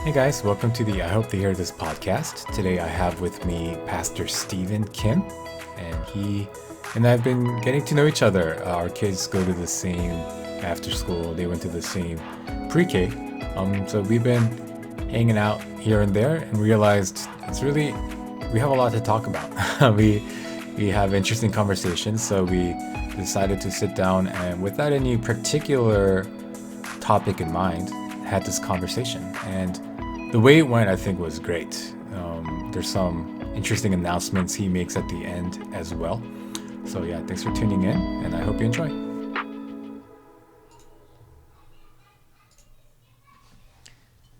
Hey guys, welcome to the I Hope They Hear This podcast. Today I have with me Pastor Stephen Kim, and he and I've been getting to know each other. Our kids go to the same after school, they went to the same pre-K. So we've been hanging out here and there and realized we have a lot to talk about. we have interesting conversations, so we decided to sit down and without any particular topic in mind, had this conversation. And the way it went, I think, was great. There's some interesting announcements he makes at the end as well. So yeah, thanks for tuning in, and I hope you enjoy.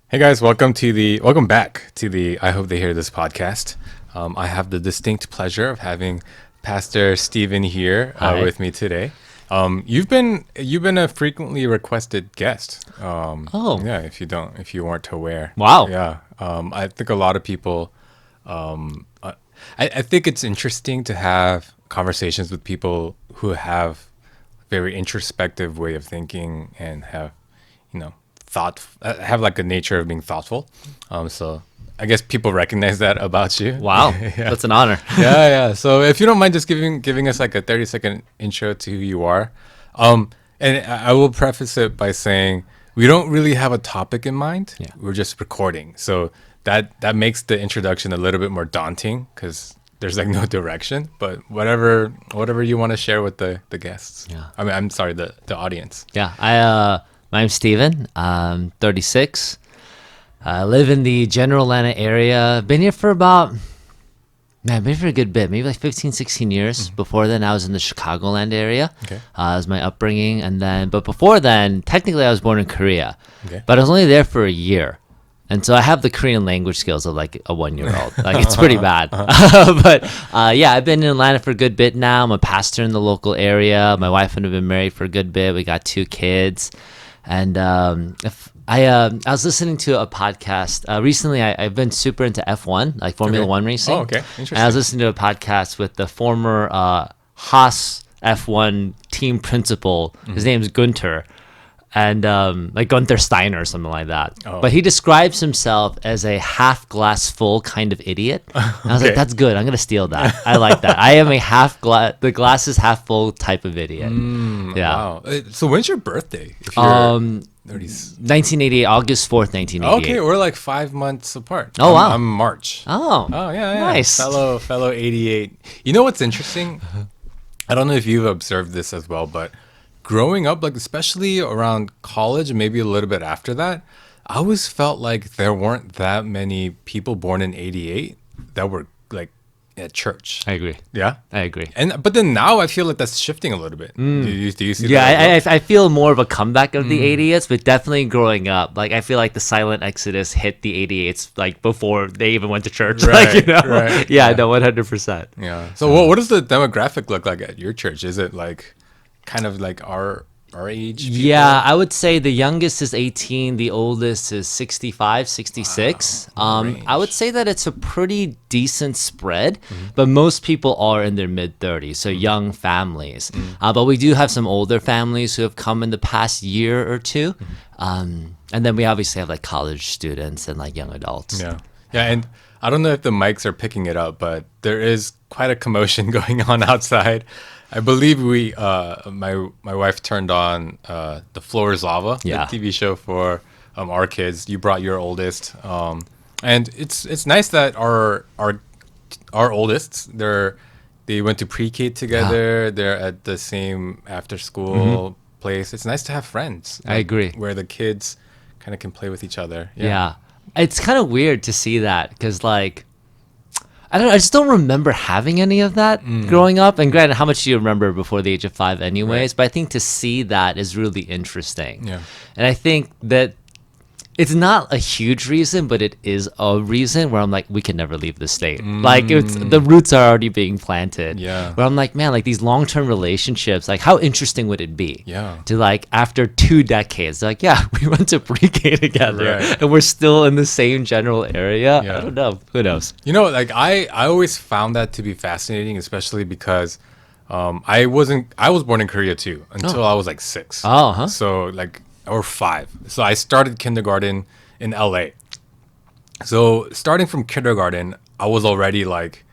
Hey guys, welcome back to the I Hope They Hear This podcast. I have the distinct pleasure of having Pastor Stephen here with me today. You've been a frequently requested guest. Yeah, if you weren't aware. Wow. Yeah. I think a lot of people. I think it's interesting to have conversations with people who have very introspective way of thinking and have, have like a nature of being thoughtful. So I guess people recognize that about you. Wow. Yeah. That's an honor. Yeah. So if you don't mind just giving us like a 30-second intro to who you are. And I will preface it by saying we don't really have a topic in mind. Yeah. We're just recording. So that makes the introduction a little bit more daunting because there's like no direction. But whatever you want to share with the guests. Yeah. I mean, I'm sorry, the audience. Yeah. My name's Steven. I'm 36. I live in the General Atlanta area. Been here for been for a good bit, maybe like 15, 16 years. Before then, I was in the Chicagoland area. Okay. Was my upbringing. But before then, technically I was born in Korea. Okay. But I was only there for a year. And so I have the Korean language skills of like a 1-year-old. Like it's pretty bad. Yeah, I've been in Atlanta for a good bit now. I'm a pastor in the local area. My wife and I have been married for a good bit. We got 2 kids. And I was listening to a podcast recently. I've been super into F1, like Formula One racing. Oh, okay. Interesting. And I was listening to a podcast with the former Haas F1 team principal. His name's Gunter, and like Gunther Steiner or something like that. Oh. But he describes himself as a half glass full kind of idiot. And I was like, that's good. I'm gonna steal that. I like that. I am a the glass is half full type of idiot. Yeah. Wow. So when's your birthday? If you're 1988, August 4th, 1988. Okay, we're like 5 months apart. Oh, wow. I'm March. Oh, yeah. nice. Fellow 88. You know what's interesting? I don't know if you've observed this as well, but growing up, like especially around college, maybe a little bit after that, I always felt like there weren't that many people born in 88 that were like at church. I agree. Yeah? I agree. But then now I feel like that's shifting a little bit. Do you see that? Yeah, I feel more of a comeback of the 80s, but definitely growing up. Like, I feel like the silent exodus hit the 88s, like, before they even went to church. Right, like, right. Yeah, no, 100%. Yeah. So what does the demographic look like at your church? Is it like kind of like our age people? Yeah, I would say the youngest is 18, the oldest is 65, 66. Wow, I would say that it's a pretty decent spread, but most people are in their mid 30s, so young families. But we do have some older families who have come in the past year or two. And then we obviously have like college students and like young adults. Yeah. And I don't know if the mics are picking it up, but there is quite a commotion going on outside. I believe my wife turned on The Floor is Lava, the TV show for our kids. You brought your oldest, and it's nice that our oldest they went to pre-K together. They're at the same after school place. It's nice to have friends. I agree. Where the kids kind of can play with each other. Yeah. It's kind of weird to see that because like. I don't know. I just don't remember having any of that growing up. And granted, how much do you remember before the age of 5 anyways? Right. But I think to see that is really interesting. Yeah. And I think that it's not a huge reason, but it is a reason where I'm like, we can never leave the state. Like the roots are already being planted. Yeah. Where I'm like, man, like these long-term relationships, like how interesting would it be? Yeah. To like after 2 decades, like, yeah, we went to pre-K together and we're still in the same general area. Yeah. I don't know. Who knows? You know, like I always found that to be fascinating, especially because I was born in Korea too until I was like 6. Oh, huh. So like or 5. So I started kindergarten in LA. So starting from kindergarten, I was already like,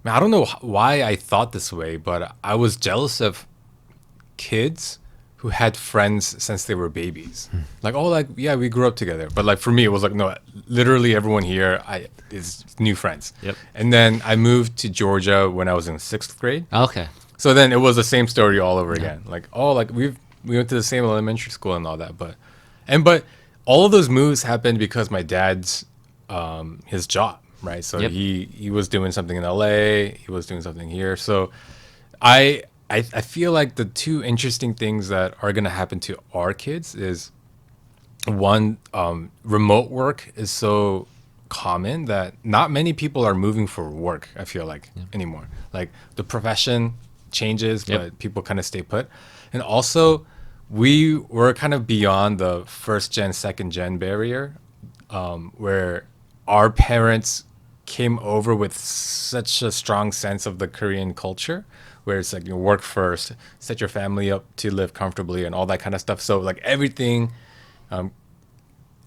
man, I don't know why I thought this way, but I was jealous of kids who had friends since they were babies. Like, oh, like, yeah, we grew up together. But like for me, it was like, no, literally everyone here is new friends. Yep. And then I moved to Georgia when I was in 6th grade. Okay. So then it was the same story all over again. Like, oh, like we went to the same elementary school and all that. But all of those moves happened because my dad's his job, right? So Yep. he was doing something in LA, he was doing something here. So I feel like the two interesting things that are gonna happen to our kids is one, remote work is so common that not many people are moving for work, I feel like, anymore. Like the profession changes, Yep. but people kind of stay put. And also we were kind of beyond the first gen, second gen barrier, where our parents came over with such a strong sense of the Korean culture, where it's like, you know, work first, set your family up to live comfortably and all that kind of stuff. So like everything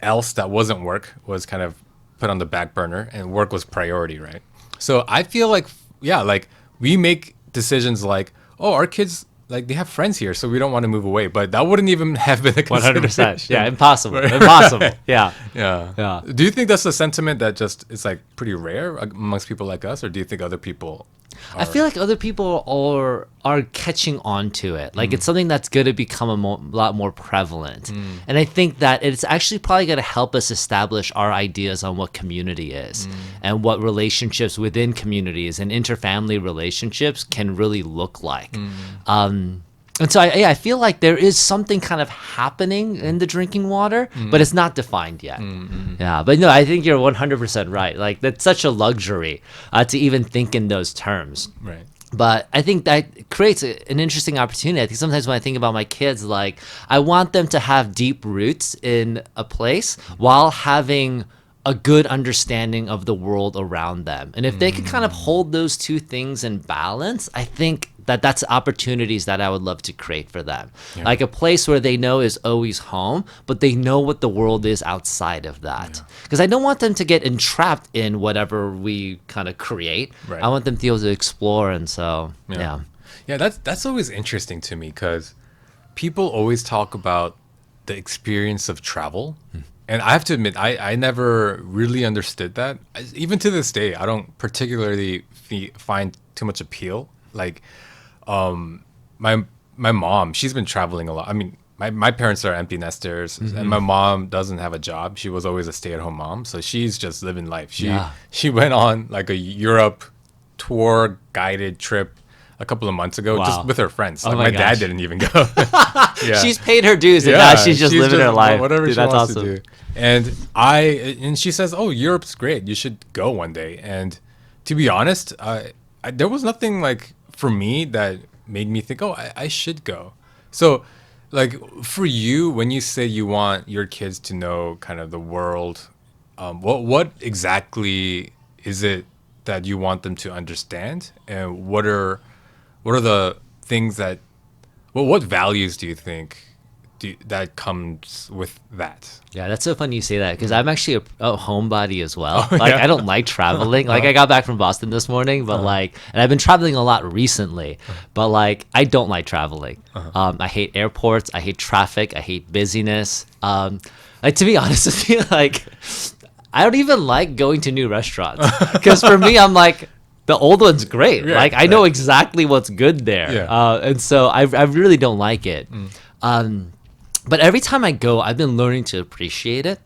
else that wasn't work was kind of put on the back burner, and work was priority, right? So I feel like, yeah, like we make decisions like, oh, our kids, like they have friends here, so we don't want to move away. But that wouldn't even have been a 100%. consideration. Yeah, impossible. Impossible. Yeah. Yeah. Yeah. Do you think that's a sentiment that just is like pretty rare amongst people like us, or do you think other people I feel like other people are catching on to it. Like it's something that's going to become a lot more prevalent. And I think that it's actually probably going to help us establish our ideas on what community is and what relationships within communities and interfamily relationships can really look like. And so I feel like there is something kind of happening in the drinking water, but it's not defined yet. Yeah, but no, I think you're 100% right. Like that's such a luxury to even think in those terms. right? But I think that creates an interesting opportunity. I think sometimes when I think about my kids, like I want them to have deep roots in a place while having a good understanding of the world around them. And if they can kind of hold those two things in balance, I think that's opportunities that I would love to create for them. Yeah. Like a place where they know is always home, but they know what the world is outside of that. Because I don't want them to get entrapped in whatever we kind of create. Right. I want them to be able to explore. And so, yeah. Yeah, that's always interesting to me because people always talk about the experience of travel. And I have to admit, I never really understood that. Even to this day, I don't particularly find too much appeal. Like, my mom, she's been traveling a lot. I mean, my parents are empty nesters, and my mom doesn't have a job. She was always a stay-at-home mom, so she's just living life. She went on like a Europe tour guided trip a couple of months ago, just with her friends. Like my dad didn't even go. Yeah. She's paid her dues, and now she's just living her life. Whatever she that's wants awesome. to do. And she says, "Oh, Europe's great. You should go one day." And to be honest, there was nothing like for me that made me think, "Oh, I should go." So, like for you, when you say you want your kids to know kind of the world, what exactly is it that you want them to understand, and what are the things that, what values do you think that comes with that? Yeah, that's so funny you say that because I'm actually a homebody as well. Oh, like yeah? I don't like traveling. Like I got back from Boston this morning, but and I've been traveling a lot recently, but like I don't like traveling. I hate airports. I hate traffic. I hate busyness. Like to be honest with you, like I don't even like going to new restaurants because for me, I'm like, the old one's great. Yeah, like I know exactly what's good there. Yeah. And so I really don't like it. But every time I go, I've been learning to appreciate it.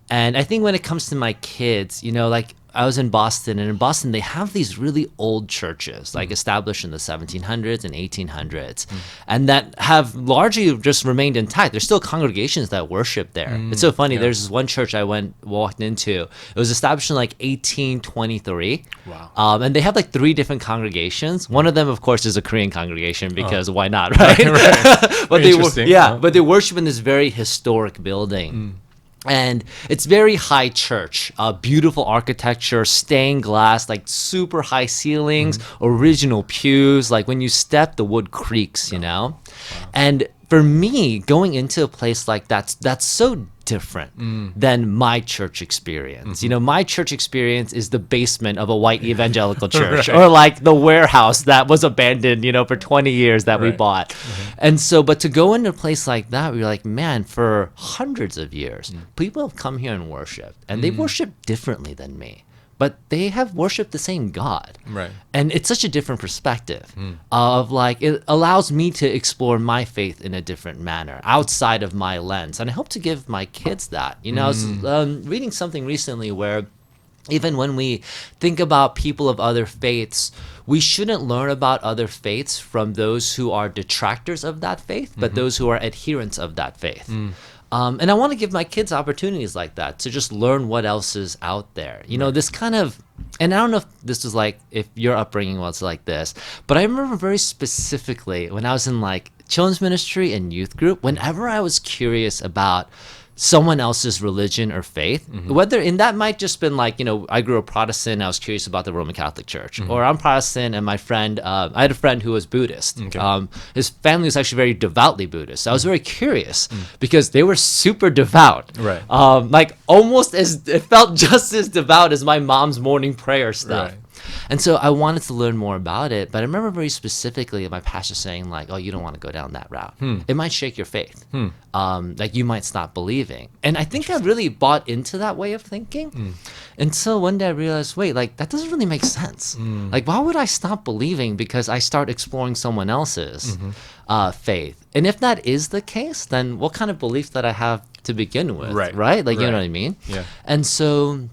And I think when it comes to my kids, you know, like I was in Boston, and in Boston, they have these really old churches, like established in the 1700s and 1800s, and that have largely just remained intact. There's still congregations that worship there. It's so funny. There's this one church I walked into. It was established in like 1823. Wow. And they have like 3 different congregations. One of them, of course, is a Korean congregation because why not, right? But Interesting. but they worship in this very historic building. And it's very high church, beautiful architecture, stained glass, like super high ceilings, original pews. Like when you step, the wood creaks, you know? And for me, going into a place like that's so different than my church experience. You know, my church experience is the basement of a white evangelical church or like the warehouse that was abandoned, you know, for 20 years that we bought. And so, but to go into a place like that, we're like, man, for hundreds of years, people have come here and worshiped, and they worship differently than me. But they have worshiped the same God. Right. And it's such a different perspective of like, it allows me to explore my faith in a different manner outside of my lens. And I hope to give my kids that. You know, I was reading something recently where even when we think about people of other faiths, we shouldn't learn about other faiths from those who are detractors of that faith, but those who are adherents of that faith. And I want to give my kids opportunities like that to just learn what else is out there. You know, this kind of, and I don't know if this is like, if your upbringing was like this, but I remember very specifically when I was in like children's ministry and youth group, whenever I was curious about someone else's religion or faith, whether, and that might just been like, you know, I grew up Protestant, I was curious about the Roman Catholic Church, or I'm Protestant and my friend, I had a friend who was Buddhist. His family was actually very devoutly Buddhist. So I was very curious because they were super devout. Right. Like almost as, it felt just as devout as my mom's morning prayer stuff. Right. And so I wanted to learn more about it, but I remember very specifically my pastor saying like, oh, you don't want to go down that route. It might shake your faith. Like you might stop believing. And I think I really bought into that way of thinking until one day I realized, wait, like that doesn't really make sense. Like why would I stop believing because I start exploring someone else's faith? And if that is the case, then what kind of beliefs that I have to begin with, right? Like, you know what I mean? Yeah. And so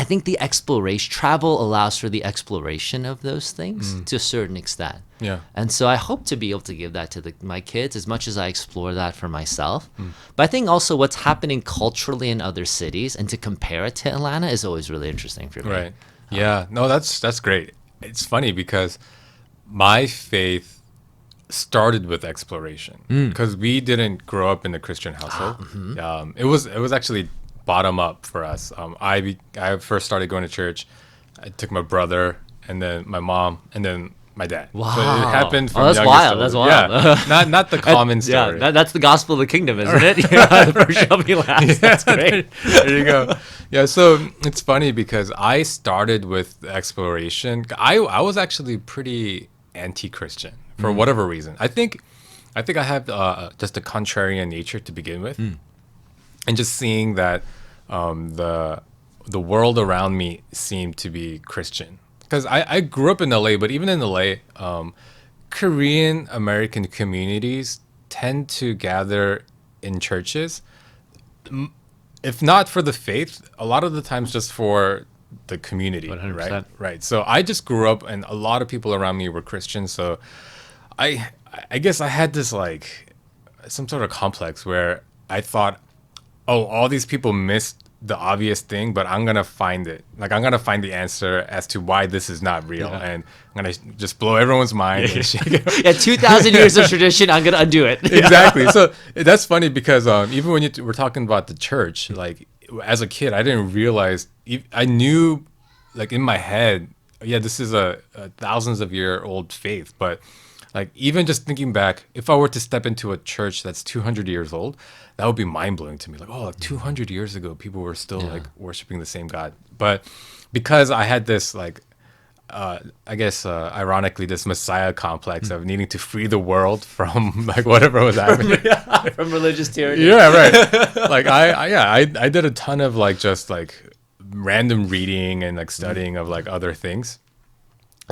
I think the exploration, travel allows for the exploration of those things to a certain extent. Yeah. And so I hope to be able to give that to my kids as much as I explore that for myself. But I think also what's happening culturally in other cities and to compare it to Atlanta is always really interesting for me. Right. Yeah. No, that's great. It's funny because my faith started with exploration because we didn't grow up in a Christian household. It was actually bottom up for us. I first started going to church. I took my brother and then my mom and then my dad. Wow. So it happened from that's youngest wild. to That's oldest. wild. Yeah. Not the common story. Yeah, that's the gospel of the kingdom, isn't it? Yeah, first shall be last. That's great. There you go. Yeah, so it's funny because I started with exploration. I was actually pretty anti-Christian for whatever reason. I think I have just a contrarian nature to begin with. And just seeing that the world around me seemed to be Christian. Because I grew up in LA, but even in LA, Korean American communities tend to gather in churches, if not for the faith, a lot of the times just for the community, 100%. right? So I just grew up, and a lot of people around me were Christian. So I guess I had this like some sort of complex where I thought, oh, all these people missed the obvious thing, but I'm gonna find it. Like I'm gonna find the answer as to why this is not real, and I'm gonna just blow everyone's mind. And shake it. Yeah, 2,000 years of tradition, I'm gonna undo it. Exactly. So that's funny because even when we're talking about the church, like as a kid, I didn't realize. I knew, like in my head, yeah, this is a thousands of year old faith, but like even just thinking back, if I were to step into a church that's 200 years old, that would be mind-blowing to me. Like, oh, like 200 years ago, people were still like worshiping the same God. But because I had this like, I guess ironically, this Messiah complex of needing to free the world from like whatever was happening. From religious tyranny. Yeah, right. Like I did a ton of like just like random reading and like studying of like other things.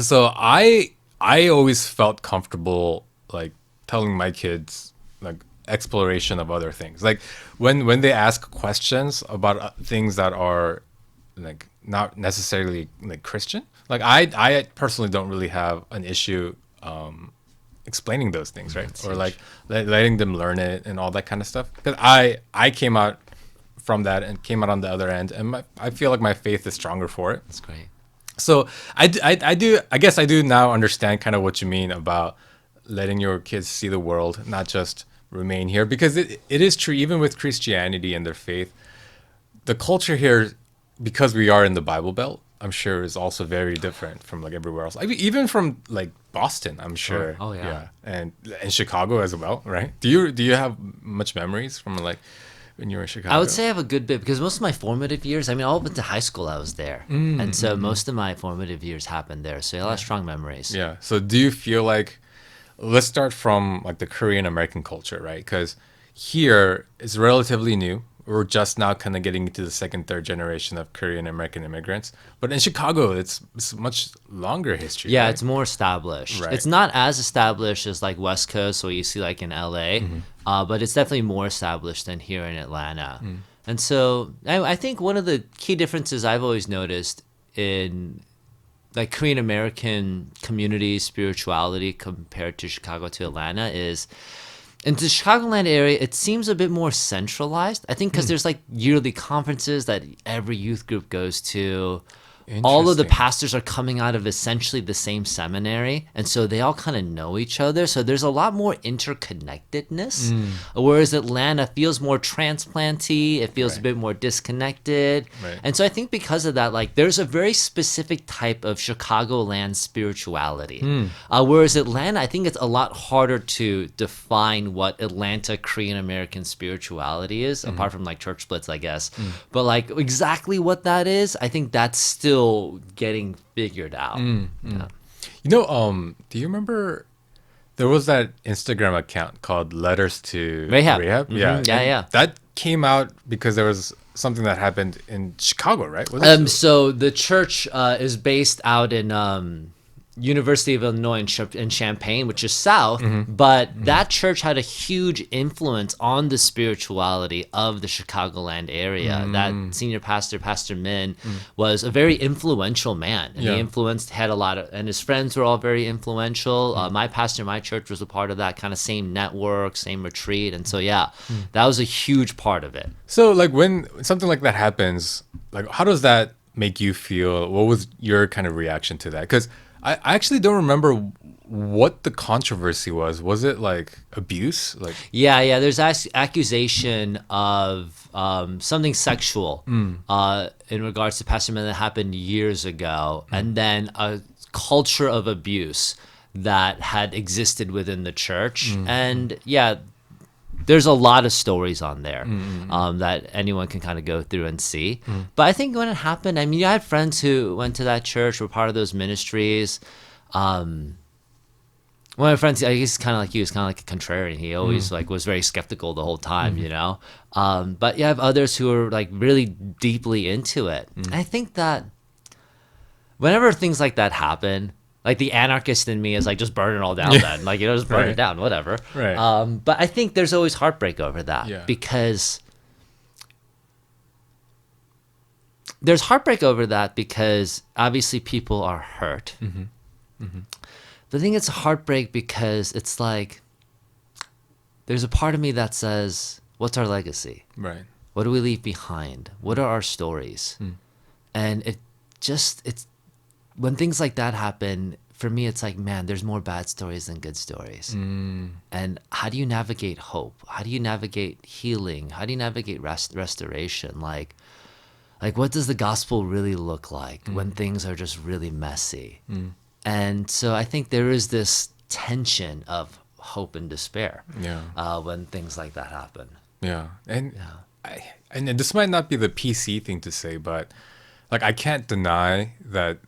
So I always felt comfortable like telling my kids like exploration of other things. Like when they ask questions about things that are like not necessarily like Christian, like I personally don't really have an issue explaining those things, right? Or like letting them learn it and all that kind of stuff. Because I came out from that and came out on the other end, and I feel like my faith is stronger for it. That's great. So I guess I do now understand kind of what you mean about letting your kids see the world, not just remain here, because it is true even with Christianity and their faith, the culture here, because we are in the Bible Belt, I'm sure is also very different from like everywhere else. I mean, even from like Boston, I'm sure. Oh yeah. And Chicago as well, right? Do you have much memories from like when you were in Chicago? I would say I have a good bit because most of my formative years, I mean, all up into high school, I was there. And so most of my formative years happened there. So a lot of strong memories. Yeah. So do you feel like, let's start from like the Korean American culture, right? Because here it's relatively new. We're just now kind of getting into the second, third generation of Korean American immigrants. But in Chicago, it's much longer history. Yeah, right? it's more established. Right. It's not as established as like West Coast, what you see like in LA, but it's definitely more established than here in Atlanta. And so I think one of the key differences I've always noticed in like Korean American community spirituality compared to Chicago to Atlanta is in the Chicagoland area, it seems a bit more centralized. I think because there's like yearly conferences that every youth group goes to. All of the Interesting. pastors are coming out of essentially the same seminary, and so they all kind of know each other. So there's a lot more interconnectedness, whereas Atlanta feels more transplanty. It feels a Right. bit more disconnected, Right. and so I think because of that, like there's a very specific type of Chicagoland spirituality, whereas Atlanta, I think it's a lot harder to define what Atlanta Korean American spirituality is, apart from like church splits, I guess. But like exactly what that is, I think that's still getting figured out. Yeah. You know, do you remember there was that Instagram account called Letters to Rahab. Yeah. Yeah, and yeah. That came out because there was something that happened in Chicago, right? Was it? So the church is based out in University of Illinois in Champaign, which is south, but that church had a huge influence on the spirituality of the Chicagoland area. That senior pastor, Pastor Min, was a very influential man, and Yeah. he had a lot of, and his friends were all very influential. My pastor, my church was a part of that kind of same network, same retreat, and so yeah, that was a huge part of it. So, like, when something like that happens, like, how does that make you feel? What was your kind of reaction to that? Because I actually don't remember what the controversy was. Was it like abuse? Like, Yeah. There's accusation of something sexual in regards to Pastor Man that happened years ago, and then a culture of abuse that had existed within the church. And yeah, there's a lot of stories on there that anyone can kind of go through and see. But I think when it happened, I mean, I had friends who went to that church, were part of those ministries. One of my friends, I guess, kind of like you, was kind of like a contrarian. He always like was very skeptical the whole time, you know. But you have others who are like really deeply into it. I think that whenever things like that happen, like the anarchist in me is like, just burn it all down then. Like, you know, just burn Right. it down, whatever. Right. But I think there's always heartbreak over that. Yeah. Because there's heartbreak over that because obviously people are hurt. But I think it's heartbreak because it's like, there's a part of me that says, what's our legacy? right. What do we leave behind? What are our stories? And it's when things like that happen, for me, it's like, man, there's more bad stories than good stories. And how do you navigate hope? How do you navigate healing? How do you navigate restoration? Like what does the gospel really look like when things are just really messy? And so I think there is this tension of hope and despair Yeah. when things like that happen. Yeah. And this might not be the PC thing to say, but like, I can't deny that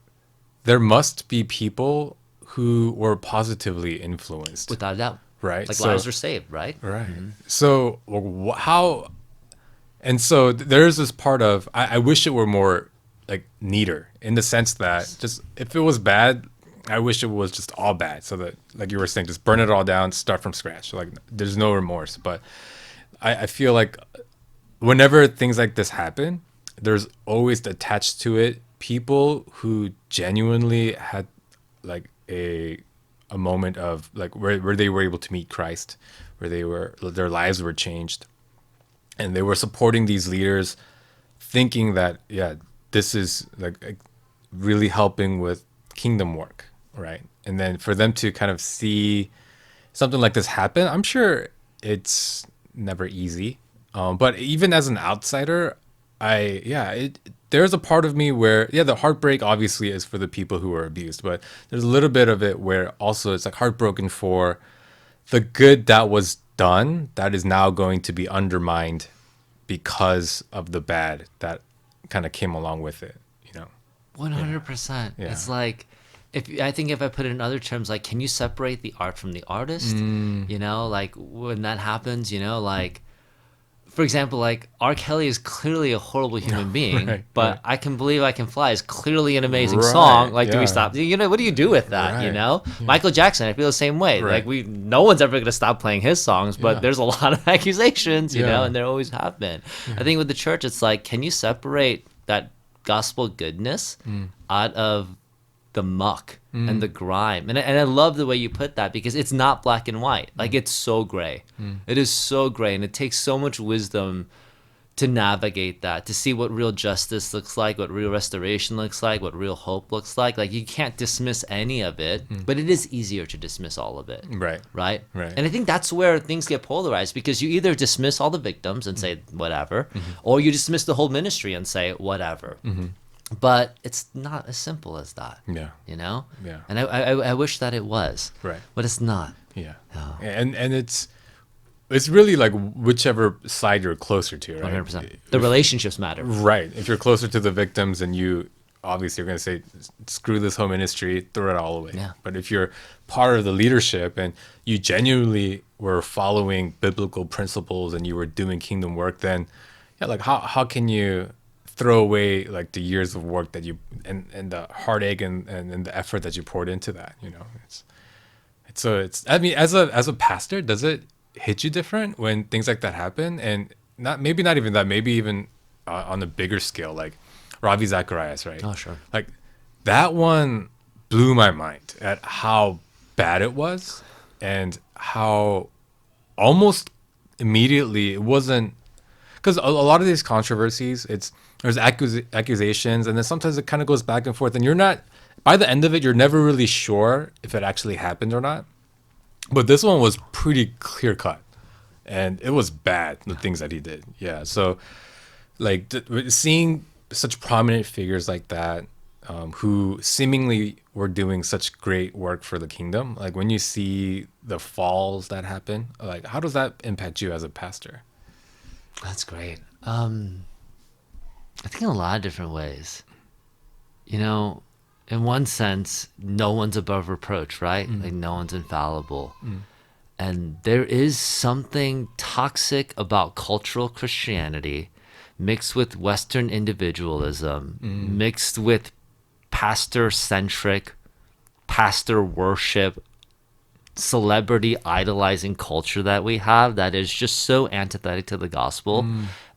there must be people who were positively influenced, Without a doubt. right? Like So- lives were saved, right? Right. So how? And so there's this part of I wish it were more like neater in the sense that just if it was bad, I wish it was just all bad. So that, like you were saying, just burn it all down, start from scratch. Like there's no remorse. But I feel like whenever things like this happen, there's always attached to it people who genuinely had like a moment of like where they were able to meet Christ, where their lives were changed, and they were supporting these leaders, thinking that this is like really helping with kingdom work, right? And then for them to kind of see something like this happen, I'm sure it's never easy. But even as an outsider, there's a part of me where the heartbreak obviously is for the people who were abused, but there's a little bit of it where also it's like heartbroken for the good that was done that is now going to be undermined because of the bad that kind of came along with it, 100%. Yeah. It's like, I think if I put it in other terms, like, can you separate the art from the artist? Like when that happens, like, for example, like R. Kelly is clearly a horrible human being, Right, but right. I Can Believe I Can Fly is clearly an amazing Right, song. Like, do we yeah. stop? What do you do with that? Right, yeah. Michael Jackson, I feel the same way. Right. Like, no one's ever gonna stop playing his songs, but Yeah. there's a lot of accusations, Yeah. and there always have been. I think with the church, it's like, can you separate that gospel goodness out of the muck and the grime? And I love the way you put that, because it's not black and white. Like, it's so gray. It is so gray, and it takes so much wisdom to navigate that, to see what real justice looks like, what real restoration looks like, what real hope looks like. Like, you can't dismiss any of it, but it is easier to dismiss all of it. Right. Right? Right. And I think that's where things get polarized, because you either dismiss all the victims and say whatever, or you dismiss the whole ministry and say whatever. But it's not as simple as that. Yeah. Yeah. And I wish that it was. Right. But it's not. Yeah. Oh. And it's really like whichever side you're closer to, right? 100%. The relationships matter. Right. If you're closer to the victims, and you obviously are going to say, screw this whole ministry, throw it all away. Yeah. But if you're part of the leadership and you genuinely were following biblical principles and you were doing kingdom work, then like how can you throw away like the years of work that you and the heartache and the effort that you poured into that? It's I mean, as a pastor, does it hit you different when things like that happen? And not even that, maybe even on a bigger scale, like Ravi Zacharias, right? Oh, sure. Like, that one blew my mind at how bad it was, and how almost immediately it wasn't, because a lot of these controversies, there's accusations, and then sometimes it kind of goes back and forth, and you're not, by the end of it, you're never really sure if it actually happened or not. But this one was pretty clear cut, and it was bad, the things that he did. Yeah. So, like, seeing such prominent figures like that, who seemingly were doing such great work for the kingdom, like when you see the falls that happen, like, how does that impact you as a pastor? That's great. I think in a lot of different ways. In one sense, no one's above reproach, right? Like, no one's infallible. And there is something toxic about cultural Christianity mixed with Western individualism, mixed with pastor-centric, pastor worship, celebrity idolizing culture that we have, that is just so antithetic to the gospel.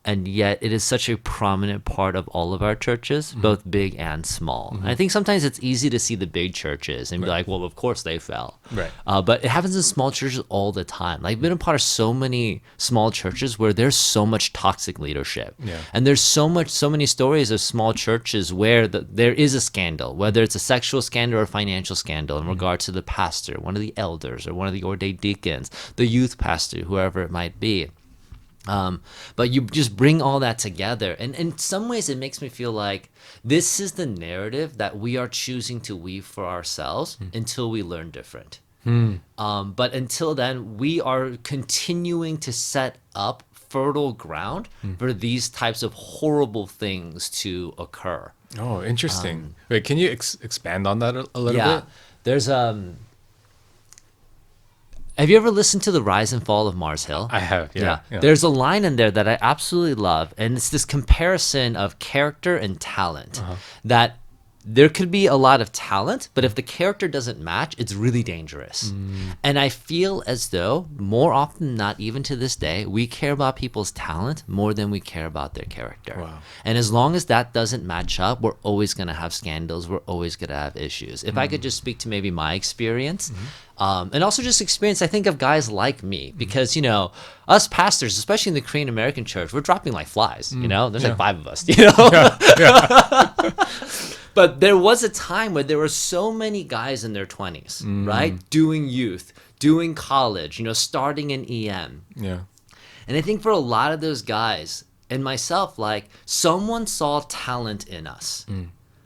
And yet it is such a prominent part of all of our churches, both big and small. I think sometimes it's easy to see the big churches and be like, well, of course they fell. Right. But it happens in small churches all the time. Like, I've been a part of so many small churches where there's so much toxic leadership. Yeah. And there's so many stories of small churches where there is a scandal, whether it's a sexual scandal or a financial scandal in regards to the pastor, one of the elders, or one of the ordained deacons, the youth pastor, whoever it might be. But you just bring all that together, and in some ways it makes me feel like this is the narrative that we are choosing to weave for ourselves until we learn different. But until then, we are continuing to set up fertile ground for these types of horrible things to occur. Oh, interesting. Wait, can you expand on that a little bit? There's have you ever listened to The Rise and Fall of Mars Hill? I have, yeah. There's a line in there that I absolutely love, and it's this comparison of character and talent. That there could be a lot of talent, but if the character doesn't match, it's really dangerous. And I feel as though, more often than not, even to this day, we care about people's talent more than we care about their character. Wow. And as long as that doesn't match up, we're always going to have scandals. We're always going to have issues. If I could just speak to maybe my experience, and also just experience, I think, of guys like me, because, us pastors, especially in the Korean American church, we're dropping like flies, there's like 5 of us, But there was a time where there were so many guys in their 20s, right? Doing youth, doing college, starting in EM. Yeah. And I think for a lot of those guys, and myself, like, someone saw talent in us.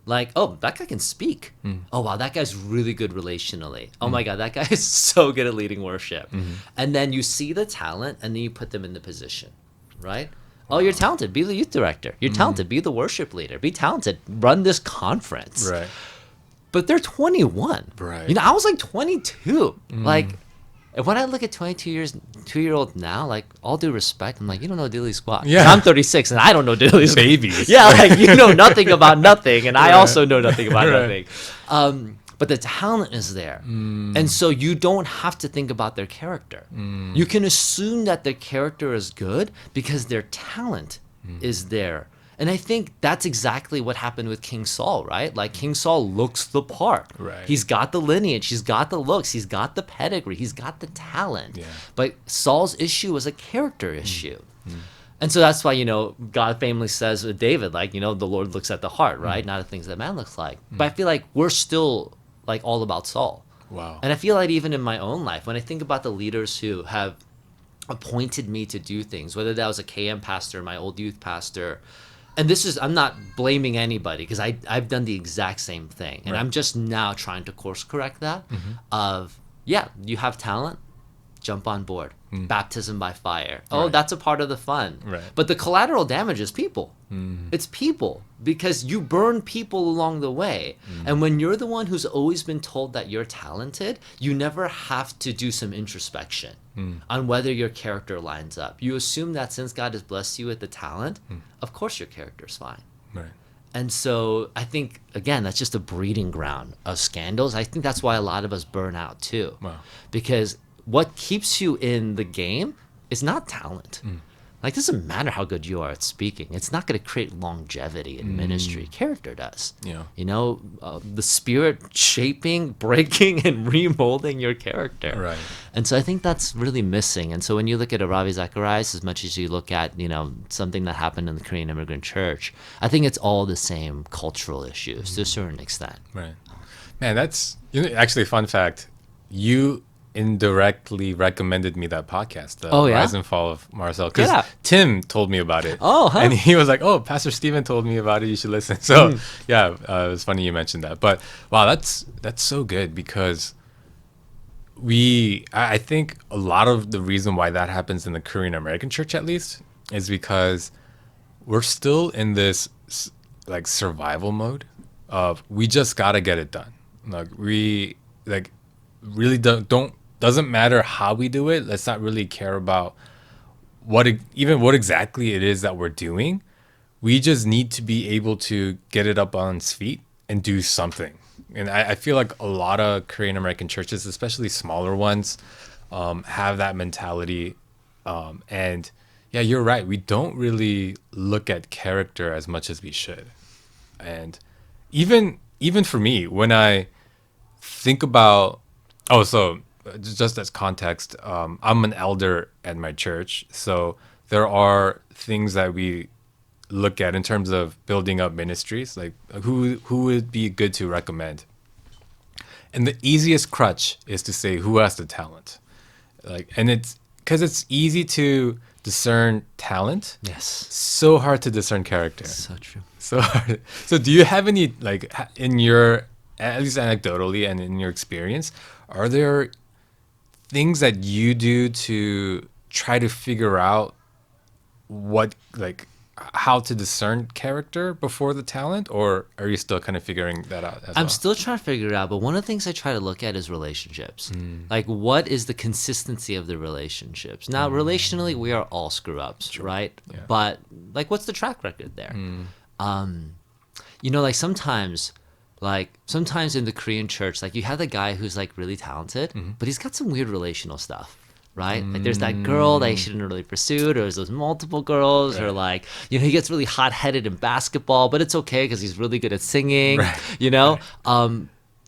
Like, oh, that guy can speak. Oh, wow, that guy's really good relationally. Oh, my God, that guy is so good at leading worship. And then you see the talent, and then you put them in the position, right? Oh, you're talented. Be the youth director. You're talented. Be the worship leader. Be talented. Run this conference. Right. But they're 21. Right. You know, I was like 22. Like, and when I look at 2-year-old now, like, all due respect, I'm like, you don't know diddly squat. Yeah. I'm 36 and I don't know diddly squat. Babies. Yeah, like, you know nothing about nothing, and I also know nothing about Right. nothing. But the talent is there. And so you don't have to think about their character. You can assume that their character is good because their talent is there. And I think that's exactly what happened with King Saul, right? Like, King Saul looks the part. Right. He's got the lineage, he's got the looks, he's got the pedigree, he's got the talent. Yeah. But Saul's issue was a character issue. And so that's why, you know, God famously says with David, like, you know, the Lord looks at the heart, right? Not the things that man looks like. But I feel like we're still, like, all about Saul. Wow. And I feel like even in my own life, when I think about the leaders who have appointed me to do things, whether that was a KM pastor, my old youth pastor, and this is, I'm not blaming anybody because I've done the exact same thing. And Right. I'm just now trying to course correct that of, yeah, you have talent, jump on board. Baptism by fire. Oh, Right. that's a part of the fun. Right. But the collateral damage is people. It's people because you burn people along the way. And when you're the one who's always been told that you're talented, you never have to do some introspection on whether your character lines up. You assume that since God has blessed you with the talent, of course your character's fine. Right. And so I think, again, that's just a breeding ground of scandals. I think that's why a lot of us burn out too. Wow. Because what keeps you in the game is not talent. Like, it doesn't matter how good you are at speaking. It's not going to create longevity in ministry. Character does. Yeah. You know, the spirit shaping, breaking, and remolding your character. Right. And so I think that's really missing. And so when you look at a Ravi Zacharias, as much as you look at, you know, something that happened in the Korean immigrant church, I think it's all the same cultural issues to a certain extent. Right. Man, that's, you know, actually, fun fact. You indirectly recommended me that podcast, the Oh, yeah? Rise and Fall of Marcel, because Yeah. Tim told me about it. Oh, huh? And he was like, "Oh, Pastor Steven told me about it. You should listen." So yeah, it was funny you mentioned that. But wow, that's so good because I think a lot of the reason why that happens in the Korean American church, at least, is because we're still in this like survival mode of we just gotta get it done. Like we like really doesn't matter how we do it. Let's not really care about what exactly it is that we're doing. We just need to be able to get it up on its feet and do something. And I feel like a lot of Korean American churches, especially smaller ones, have that mentality. And yeah, you're right. We don't really look at character as much as we should. And even for me, when I think about, so just as context, I'm an elder at my church. So there are things that we look at in terms of building up ministries, like who would be good to recommend. And the easiest crutch is to say who has the talent. Like, and it's because it's easy to discern talent. Yes. So hard to discern character. So true. So hard. So do you have any, like, in your, at least anecdotally and in your experience, are there things that you do to try to figure out what, like, how to discern character before the talent, or are you still kind of figuring that out as well? I'm still trying to figure it out, but one of the things I try to look at is relationships. Like, what is the consistency of the relationships? Now, relationally, we are all screw-ups, right? Yeah. But, like, what's the track record there? You know, like, sometimes in the Korean church, like, you have the guy who's, like, really talented, but he's got some weird relational stuff. Right? Like, there's that girl that he shouldn't really pursued, or there's those multiple girls, or, like, you know, he gets really hot-headed in basketball, but it's okay because he's really good at singing, you know?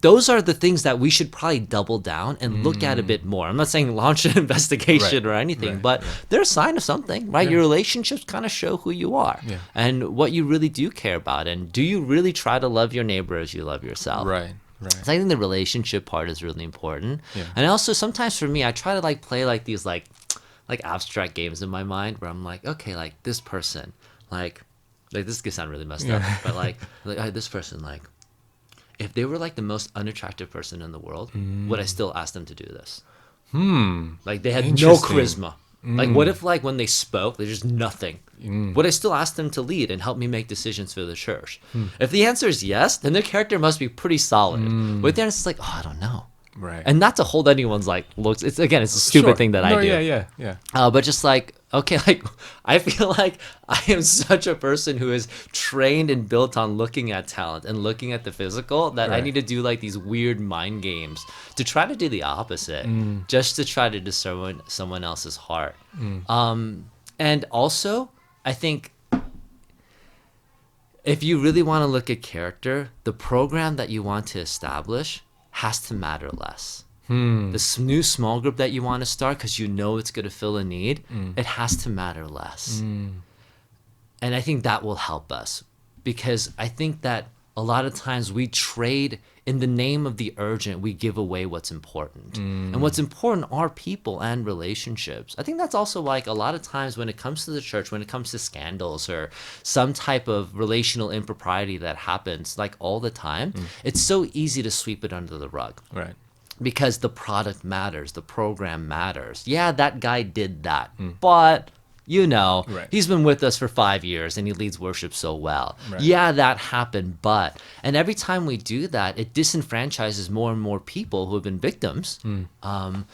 Those are the things that we should probably double down and look at a bit more. I'm not saying launch an investigation or anything, but they're a sign of something, right? Your relationships kind of show who you are and what you really do care about. And do you really try to love your neighbor as you love yourself? Right. So I think the relationship part is really important. Yeah. And also sometimes for me, I try to, like, play, like, these like abstract games in my mind where I'm like, okay, like, this person, like this could sound really messed up, but like this person, like, if they were, like, the most unattractive person in the world, would I still ask them to do this? Like, they had no Interesting. charisma. Like, what if, like, when they spoke, there's just nothing? Would I still ask them to lead and help me make decisions for the church? If the answer is yes, then their character must be pretty solid. But then it's like, oh, I don't know. Right. And not to hold anyone's, like, looks. It's a stupid thing that I do. Yeah. But just like, okay, like, I feel like I am such a person who is trained and built on looking at talent and looking at the physical that I Right. need to do like these weird mind games to try to do the opposite, just to try to discern someone else's heart. And also, I think if you really want to look at character, the program that you want to establish has to matter less. This new small group that you want to start because you know it's going to fill a need, it has to matter less. And I think that will help us, because I think that a lot of times we trade in the name of the urgent, we give away what's important. And what's important are people and relationships. I think that's also like a lot of times when it comes to the church, when it comes to scandals or some type of relational impropriety that happens like all the time, it's so easy to sweep it under the rug. Right. Because the product matters, the program matters. Yeah, that guy did that, but Right. he's been with us for 5 years and he leads worship so well. Right. Yeah, that happened, but. And every time we do that, it disenfranchises more and more people who have been victims. And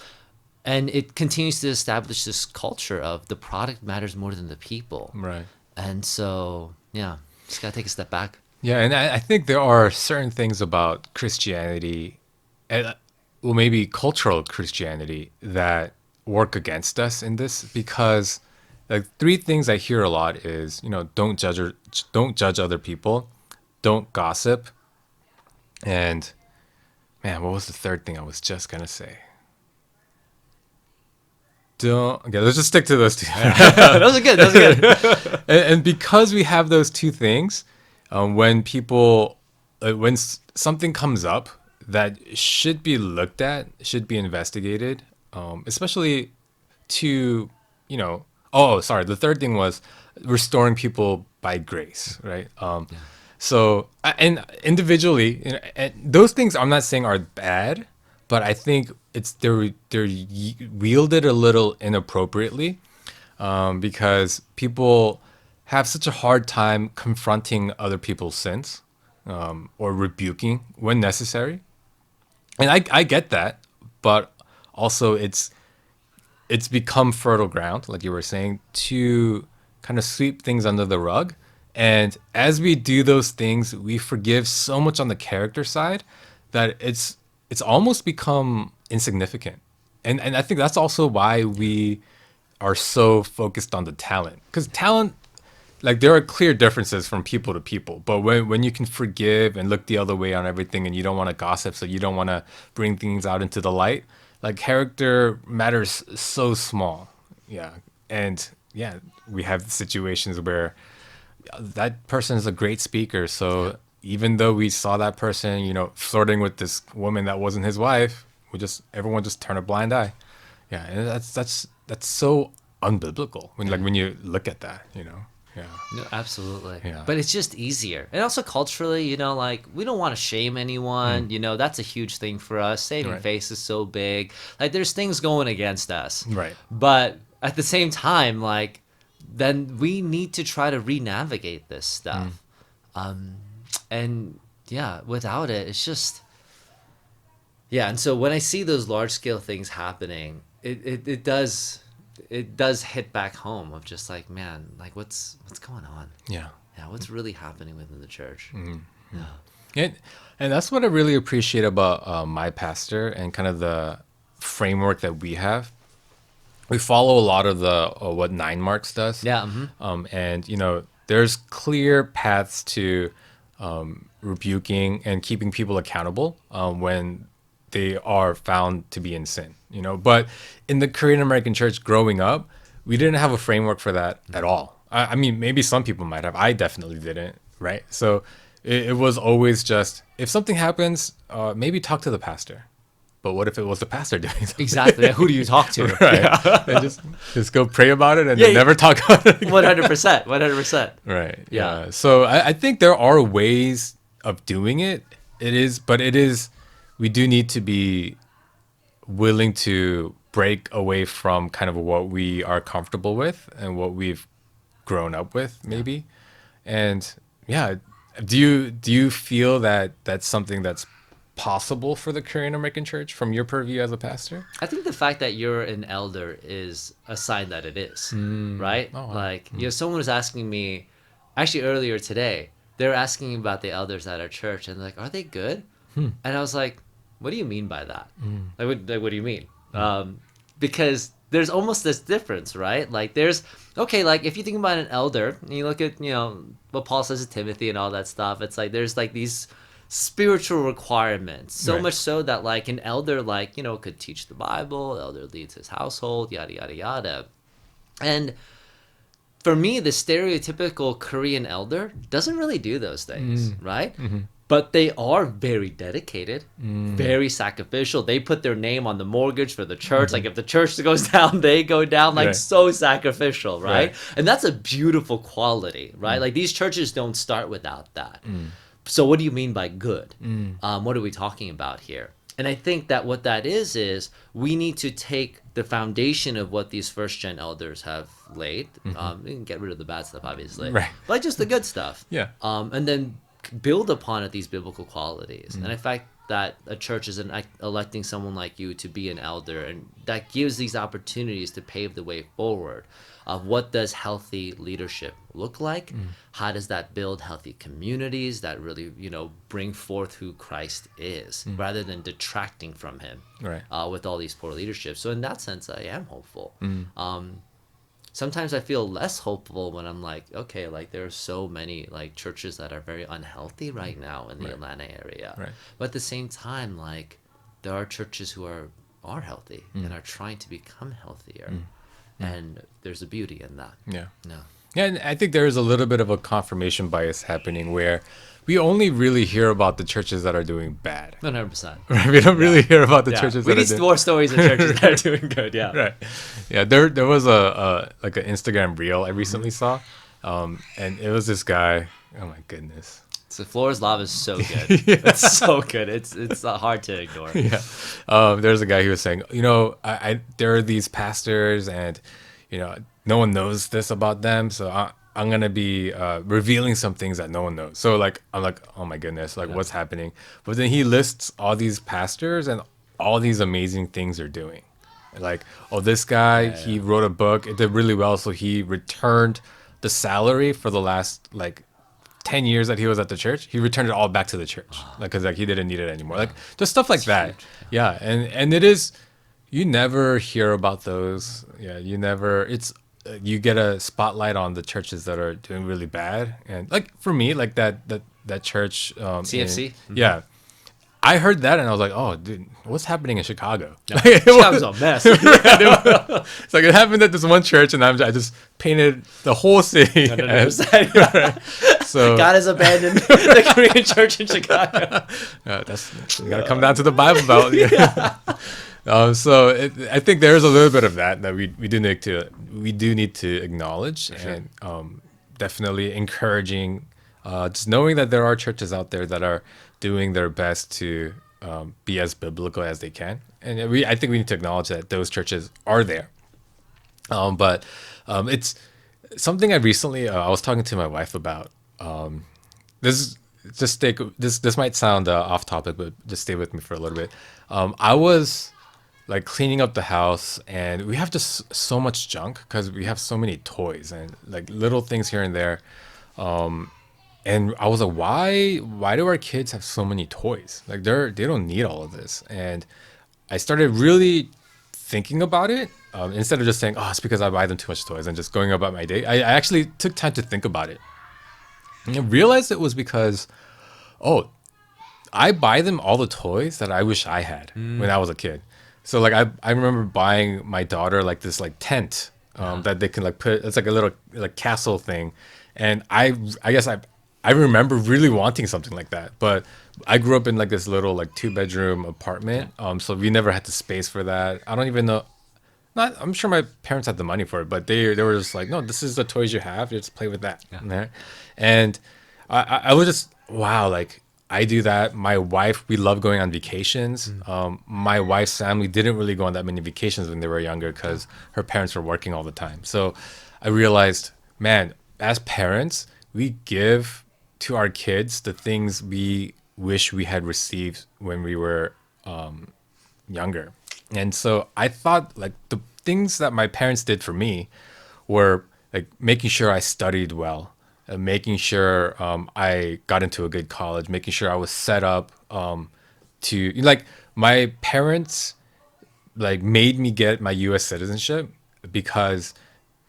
it continues to establish this culture of the product matters more than the people. Right. And so, yeah, just got to take a step back. Yeah, and I think there are certain things about Christianity, well, maybe cultural Christianity, that work against us in this, because like 3 things I hear a lot is, don't judge other people, don't gossip, and man, what was the third thing I was just gonna say? Okay, let's just stick to those 2. Those are good. Those are good. And because we have those 2 things, when people, when something comes up that should be looked at, should be investigated, especially to, oh, sorry. The third thing was restoring people by grace, right? So, and individually, and those things I'm not saying are bad, but I think they're wielded a little inappropriately, because people have such a hard time confronting other people's sins, or rebuking when necessary. And I get that, but also it's become fertile ground, like you were saying, to kind of sweep things under the rug. And as we do those things, we forgive so much on the character side that it's almost become insignificant. And I think that's also why we are so focused on the talent. Because talent, like, there are clear differences from people to people. But when you can forgive and look the other way on everything, and you don't want to gossip, so you don't want to bring things out into the light, like, character matters so small. Yeah. And yeah, we have situations where that person is a great speaker. So even though we saw that person, flirting with this woman that wasn't his wife, everyone just turned a blind eye. Yeah. And that's so unbiblical when you look at that, Yeah. No, absolutely. Yeah. But it's just easier. And also culturally, like, we don't want to shame anyone. That's a huge thing for us. Saving Right. face is so big. Like, there's things going against us. Right. But at the same time, like, then we need to try to re-navigate this stuff. And yeah, without it, it's just, yeah. And so when I see those large scale things happening, it does hit back home of just like, man, like, what's going on? Yeah. Yeah, what's really happening within the church? And that's what I really appreciate about my pastor and kind of the framework that we have. We follow a lot of the what 9 Marks does. Yeah. And there's clear paths to rebuking and keeping people accountable when they are found to be in sin. But in the Korean American church growing up, we didn't have a framework for that at all. I mean, maybe some people might have. I definitely didn't, right? So it was always just, if something happens, maybe talk to the pastor. But what if it was the pastor doing something? Exactly. Who do you talk to? Right. Yeah. And just go pray about it and then never talk about it again. 100%. 100%. Right. Yeah. So I think there are ways of doing it. We do need to be willing to break away from kind of what we are comfortable with and what we've grown up with, maybe. And yeah, do you feel that that's something that's possible for the Korean American church from your purview as a pastor? I think the fact that you're an elder is a sign that it is, right? Oh, wow. Like, someone was asking me, actually earlier today, they were asking about the elders at our church, and like, are they good? And I was like, what do you mean by that? What do you mean? Because there's almost this difference, right? Like, okay, like if you think about an elder, and you look at, what Paul says to Timothy and all that stuff, it's like there's like these spiritual requirements, so Right. much so that like an elder, like, could teach the Bible, elder leads his household, yada yada yada. And for me, the stereotypical Korean elder doesn't really do those things, right? But they are very dedicated, very sacrificial. They put their name on the mortgage for the church. Like if the church goes down, they go down, like Right. so sacrificial, right? Right. And that's a beautiful quality, right? Like these churches don't start without that. So what do you mean by good? What are we talking about here? And I think that what that is we need to take the foundation of what these first gen elders have laid. We can get rid of the bad stuff, obviously, Right. but just the good stuff. Yeah. And then build upon it these biblical qualities. And in fact, that a church is electing someone like you to be an elder, and that gives these opportunities to pave the way forward of what does healthy leadership look like. How does that build healthy communities that really bring forth who Christ is, rather than detracting from him, Right. with all these poor leadership. So in that sense, I am hopeful. Sometimes I feel less hopeful when I'm like, okay, like there are so many like churches that are very unhealthy right now in the Atlanta area. Right. But at the same time, like there are churches who are healthy and are trying to become healthier. And there's a beauty in that. Yeah. No. Yeah, and I think there is a little bit of a confirmation bias happening where we only really hear about the churches that are doing bad. 100%. Right? We don't really hear about the Yeah. churches We that are need doing more stories of churches that are doing good. Yeah. right. Yeah, there was a like an Instagram reel I recently saw, and it was this guy. Oh my goodness. So Flora's Lava is so good. It's so good. It's hard to ignore. Yeah. There's a guy who was saying, I there are these pastors, and no one knows this about them, so I'm gonna be revealing some things that no one knows. So like I'm like, oh my goodness, like what's happening? But then he lists all these pastors and all these amazing things they're doing. Like, oh, this guy, he wrote a book, it did really well, so he returned the salary for the last like 10 years that he was at the church. He returned it all back to the church, like because like he didn't need it anymore. Like just stuff like that. huge. Yeah, and it is. You never hear about those. Yeah, you never. It's you get a spotlight on the churches that are doing really bad, and like for me, like that church. CFC? Yeah. I heard that and I was like, "Oh, dude, what's happening in Chicago?" Chicago's a mess. It's like it happened at this one church, and I just painted the whole city. as- 100%. so God has abandoned the Korean church in Chicago. that's you gotta come down to the Bible Belt. I think there's a little bit of that we do need to acknowledge, and definitely encouraging, just knowing that there are churches out there that are doing their best to be as biblical as they can, and I think we need to acknowledge that those churches are there. But it's something I recently I was talking to my wife about. This might sound off topic, but just stay with me for a little bit. I was like cleaning up the house, and we have just so much junk because we have so many toys and like little things here and there. And I was like, why do our kids have so many toys? Like they don't need all of this. And I started really thinking about it, instead of just saying, oh, it's because I buy them too much toys and just going about my day. I actually took time to think about it. And I realized it was because, I buy them all the toys that I wish I had when I was a kid. So like I remember buying my daughter like this like tent that they can like put. It's like a little like castle thing, and I guess I remember really wanting something like that. But I grew up in like this little like 2-bedroom apartment, so we never had the space for that. I don't even know. I'm sure my parents had the money for it, but they were just like, no, this is the toys you have. You just play with that. Yeah. And I was just wow, like I do that. My wife, we love going on vacations. My wife's family didn't really go on that many vacations when they were younger because her parents were working all the time. So I realized, man, as parents, we give to our kids the things we wish we had received when we were younger. And so I thought like the things that my parents did for me were like making sure I studied well, making sure I got into a good college, making sure I was set up to like my parents like made me get my U.S. citizenship because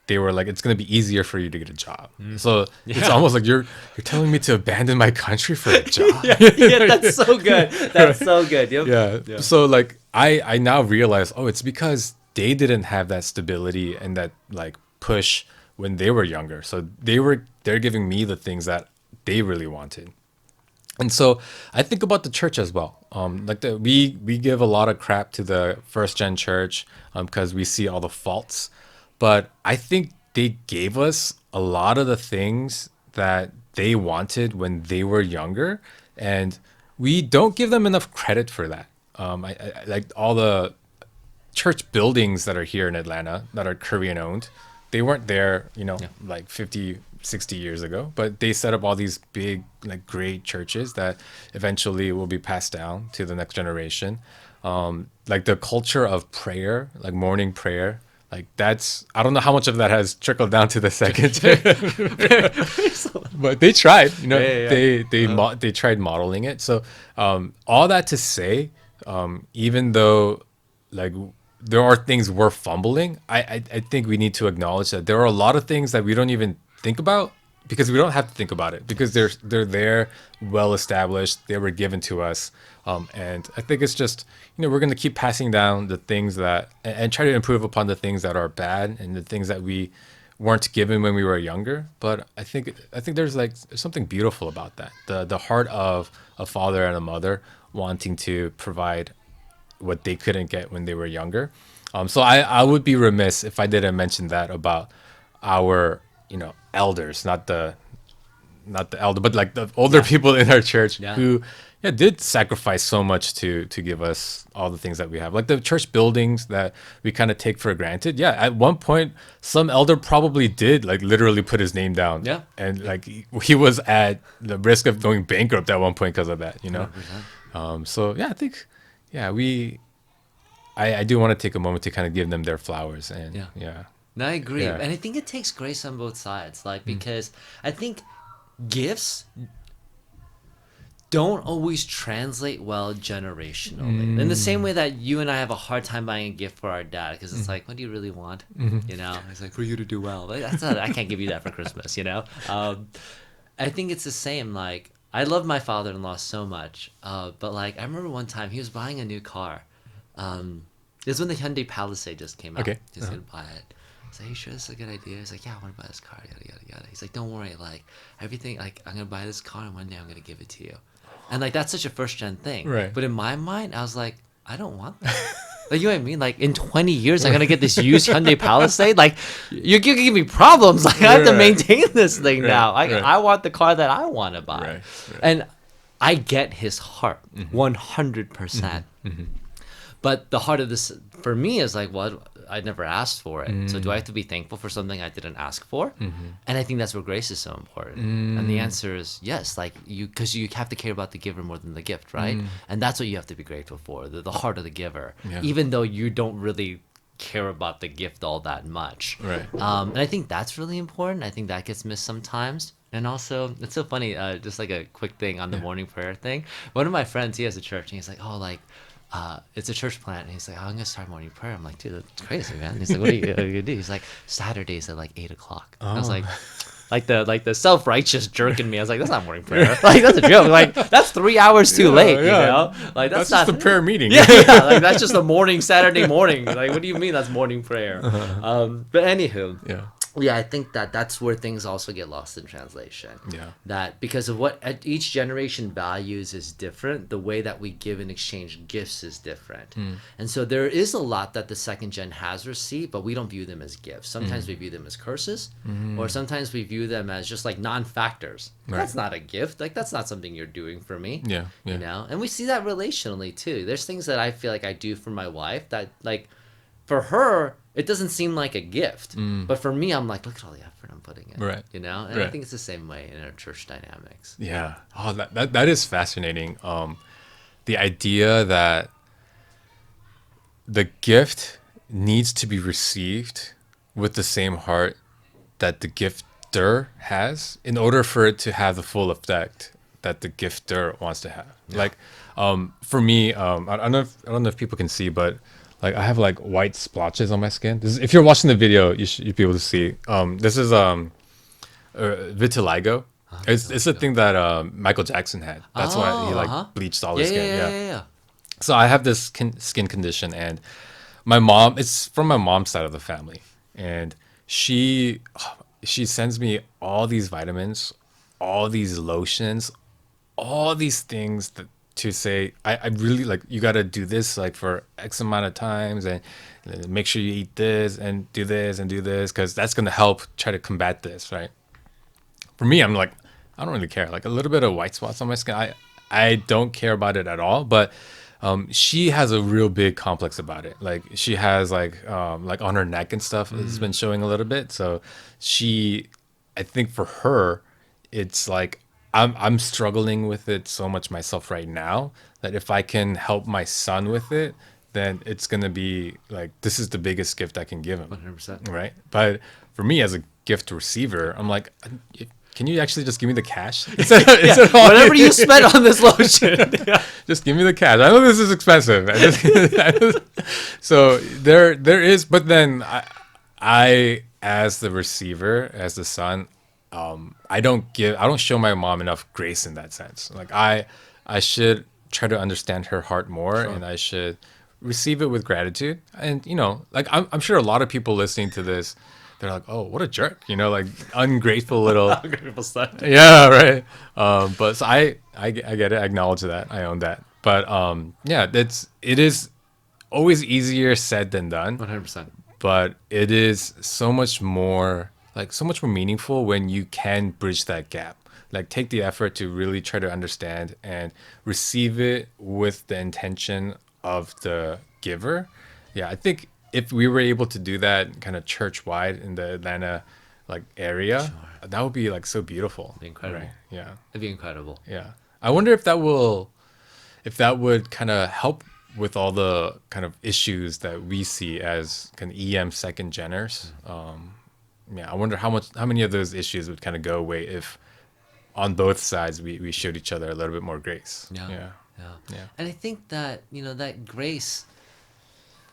they were like, it's gonna be easier for you to get a job. So it's almost like you're telling me to abandon my country for a job. Yeah, that's so good. That's so good. Yep. Yeah. So like I now realize, oh, it's because they didn't have that stability and that like push when they were younger. So they're giving me the things that they really wanted. And so I think about the church as well. We give a lot of crap to the first gen church because we see all the faults, but I think they gave us a lot of the things that they wanted when they were younger, and we don't give them enough credit for that. I like all the church buildings that are here in Atlanta that are Korean owned. They weren't there, like 50, 60 years ago, but they set up all these big, like great churches that eventually will be passed down to the next generation. Like the culture of prayer, like morning prayer, like I don't know how much of that has trickled down to the second, but they tried, they tried modeling it. So all that to say, even though like there are things we're fumbling, I think we need to acknowledge that there are a lot of things that we don't even think about because we don't have to think about it because they're there, well established, they were given to us. And I think it's just, we're going to keep passing down the things that and try to improve upon the things that are bad and the things that we weren't given when we were younger. But I think there's something beautiful about that. The heart of a father and a mother wanting to provide what they couldn't get when they were younger. So I would be remiss if I didn't mention that about our, elders, not the elder, but like the older people in our church who did sacrifice so much to give us all the things that we have, like the church buildings that we kind of take for granted. At one point some elder probably did like literally put his name down, and like he was at the risk of going bankrupt at one point because of that, 100%. So I think I do want to take a moment to kind of give them their flowers. And No, I agree. And I think it takes grace on both sides, like because I think gifts don't always translate well generationally. In the same way that you and I have a hard time buying a gift for our dad because it's like, what do you really want? It's like, for you to do well. Like, I can't give you that for Christmas. I think it's the same. Like, I love my father-in-law so much, but like I remember one time he was buying a new car. It was when the Hyundai Palisade just came out. Okay. He's gonna buy it. I was like, you sure this is a good idea? He's like, yeah, I want to buy this car, yada yada yada. He's like, don't worry, like everything, like I'm gonna buy this car and one day I'm gonna give it to you. And like that's such a first gen thing. Right. But in my mind, I was like, I don't want that. Like, you know what I mean? Like in 20 years I'm gonna get this used Hyundai Palisade. Like you're gonna give me problems. Like I have to maintain this thing now. I want the car that I want to buy. Right. And I get his heart 100%. But the heart of this for me is like, well, I never asked for it. So do I have to be thankful for something I didn't ask for? And I think that's where grace is so important. And the answer is yes, like because you have to care about the giver more than the gift, right? And that's what you have to be grateful for, the heart of the giver, even though you don't really care about the gift all that much. Right. And I think that's really important. I think that gets missed sometimes. And also, it's so funny, just like a quick thing on the morning prayer thing. One of my friends, he has a church, and he's like, oh, like, it's a church plant, and he's like, oh, I'm gonna start morning prayer. I'm like, dude, that's crazy, man. He's like, what are you gonna do? He's like, Saturdays at like 8:00. I was like the self-righteous jerk in me. I was like, that's not morning prayer. Like that's a joke. Like that's 3 hours too late. Like that's just not a prayer meeting. Like that's just a morning Saturday morning. Like what do you mean that's morning prayer? But anywho, Yeah, I think that that's where things also get lost in translation. Yeah. That because of what each generation values is different, the way that we give and exchange gifts is different. And so there is a lot that the second gen has received, but we don't view them as gifts. Sometimes we view them as curses, or sometimes we view them as just like non-factors. Right. That's not a gift. Like that's not something you're doing for me. Yeah, yeah. You know? And we see that relationally too. There's things that I feel like I do for my wife that like for her, it doesn't seem like a gift. But for me, I'm like, look at all the effort I'm putting in. Right. You know? And I Right. think it's the same way in our church dynamics. Yeah. Oh, that is fascinating. The idea that the gift needs to be received with the same heart that the gifter has in order for it to have the full effect that the gifter wants to have. Like, for me, I don't know if people can see, but like I have like white splotches on my skin. If you're watching the video, you'd be able to see. This is vitiligo. It's a thing that Michael Jackson had. That's why he like bleached all his skin. Yeah. So I have this skin condition, and my mom. It's from my mom's side of the family, and she sends me all these vitamins, all these lotions, all these things to say I really like you got to do this like for X amount of times and make sure you eat this and do this because that's gonna help try to combat this, right? For me, I'm like, I don't really care. Like a little bit of white spots on my skin, I don't care about it at all. But she has a real big complex about it. Like she has like on her neck and stuff, it's been showing a little bit. So I think for her, it's like I'm struggling with it so much myself right now that if I can help my son with it, then it's gonna be like this is the biggest gift I can give him. 100%. Right? But for me as a gift receiver, I'm like, can you actually just give me the cash? Whatever you spent on this lotion. Just give me the cash. I know this is expensive. So there is, but then I as the receiver, as the son, I don't show my mom enough grace in that sense. Like I should try to understand her heart more, and I should receive it with gratitude. And like I'm sure a lot of people listening to this, they're like, oh, what a jerk, like ungrateful little Ungrateful son. Yeah, right. But so I get it. I acknowledge that. I own that. But yeah, it is always easier said than done. 100%. But it is so much more meaningful when you can bridge that gap. Like take the effort to really try to understand and receive it with the intention of the giver. Yeah, I think if we were able to do that kind of church wide in the Atlanta like area, that would be like so beautiful. It'd be incredible. Right? Yeah. It'd be incredible. Yeah. I wonder if that would kind of help with all the kind of issues that we see as kind of EM second geners. Yeah, I wonder how many of those issues would kind of go away if on both sides we showed each other a little bit more grace. Yeah. Yeah. And I think that, that grace,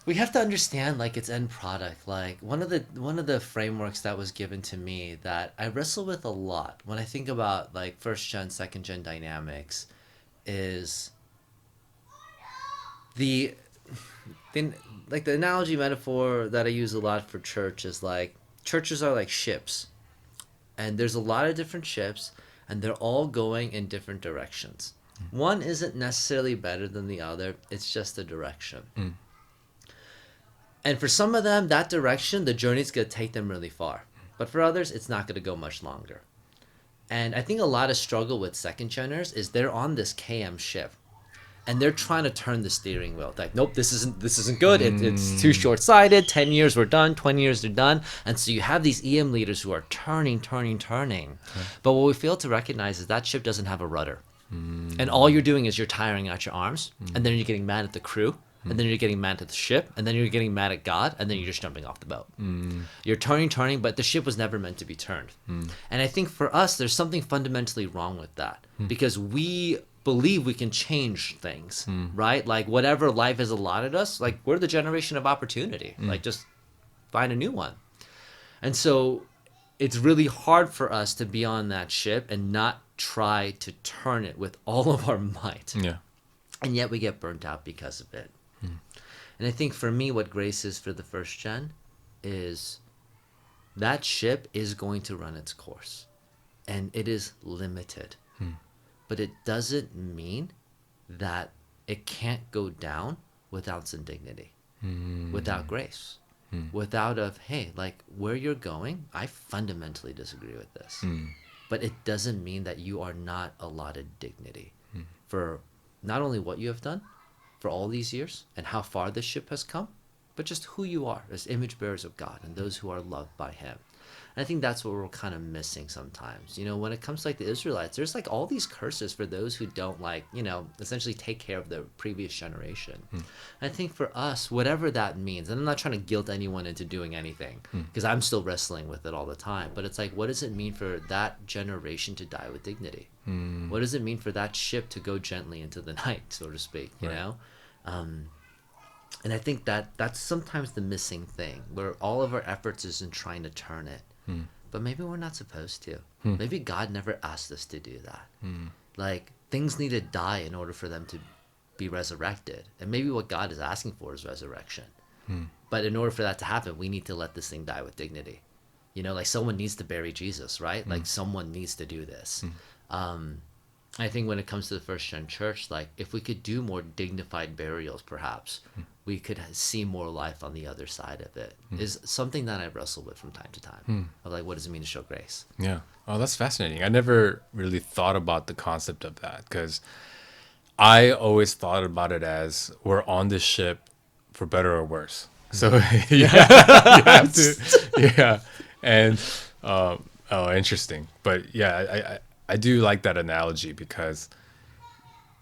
we have to understand like its end product. Like one of the frameworks that was given to me that I wrestle with a lot when I think about like first gen, second gen dynamics is the analogy metaphor that I use a lot for church is like churches are like ships, and there's a lot of different ships, and they're all going in different directions. One isn't necessarily better than the other. It's just a direction. And for some of them, that direction, the journey's going to take them really far. But for others, it's not going to go much longer. And I think a lot of struggle with second geners is they're on this KM ship, and they're trying to turn the steering wheel. Like, nope, this isn't good. It's too short-sighted. 10 years we're done. 20 years they're done. And so you have these EM leaders who are turning. But what we fail to recognize is that ship doesn't have a rudder. And all you're doing is you're tiring out your arms, and then you're getting mad at the crew, and then you're getting mad at the ship, and then you're getting mad at God, and then you're just jumping off the boat. You're turning, but the ship was never meant to be turned. And I think for us, there's something fundamentally wrong with that, because we believe we can change things, right? Like whatever life has allotted us, like we're the generation of opportunity. Like just find a new one. And so it's really hard for us to be on that ship and not try to turn it with all of our might. Yeah. And yet we get burnt out because of it. And I think for me, what grace is for the first gen is that ship is going to run its course, and it is limited. But it doesn't mean that it can't go down without some dignity, without grace, without hey, like where you're going, I fundamentally disagree with this. But it doesn't mean that you are not allotted dignity for not only what you have done for all these years and how far this ship has come, but just who you are as image bearers of God and those who are loved by Him. And I think that's what we're kind of missing sometimes. When it comes to like the Israelites, there's like all these curses for those who don't like, essentially take care of the previous generation. And I think for us, whatever that means, and I'm not trying to guilt anyone into doing anything because I'm still wrestling with it all the time, but it's like, what does it mean for that generation to die with dignity? What does it mean for that ship to go gently into the night, so to speak, you know? And I think that's sometimes the missing thing, where all of our efforts is in trying to turn it. But maybe we're not supposed to. Maybe God never asked us to do that. Like, things need to die in order for them to be resurrected. And maybe what God is asking for is resurrection. But in order for that to happen, we need to let this thing die with dignity. Like someone needs to bury Jesus, right? Like someone needs to do this. I think when it comes to the first gen church, like if we could do more dignified burials, perhaps we could see more life on the other side of it. Is something that I wrestle with from time to time. Of like, what does it mean to show grace? Yeah. Oh, that's fascinating. I never really thought about the concept of that, because I always thought about it as we're on this ship for better or worse. So you have to, yeah. And oh, interesting. But yeah, I do like that analogy, because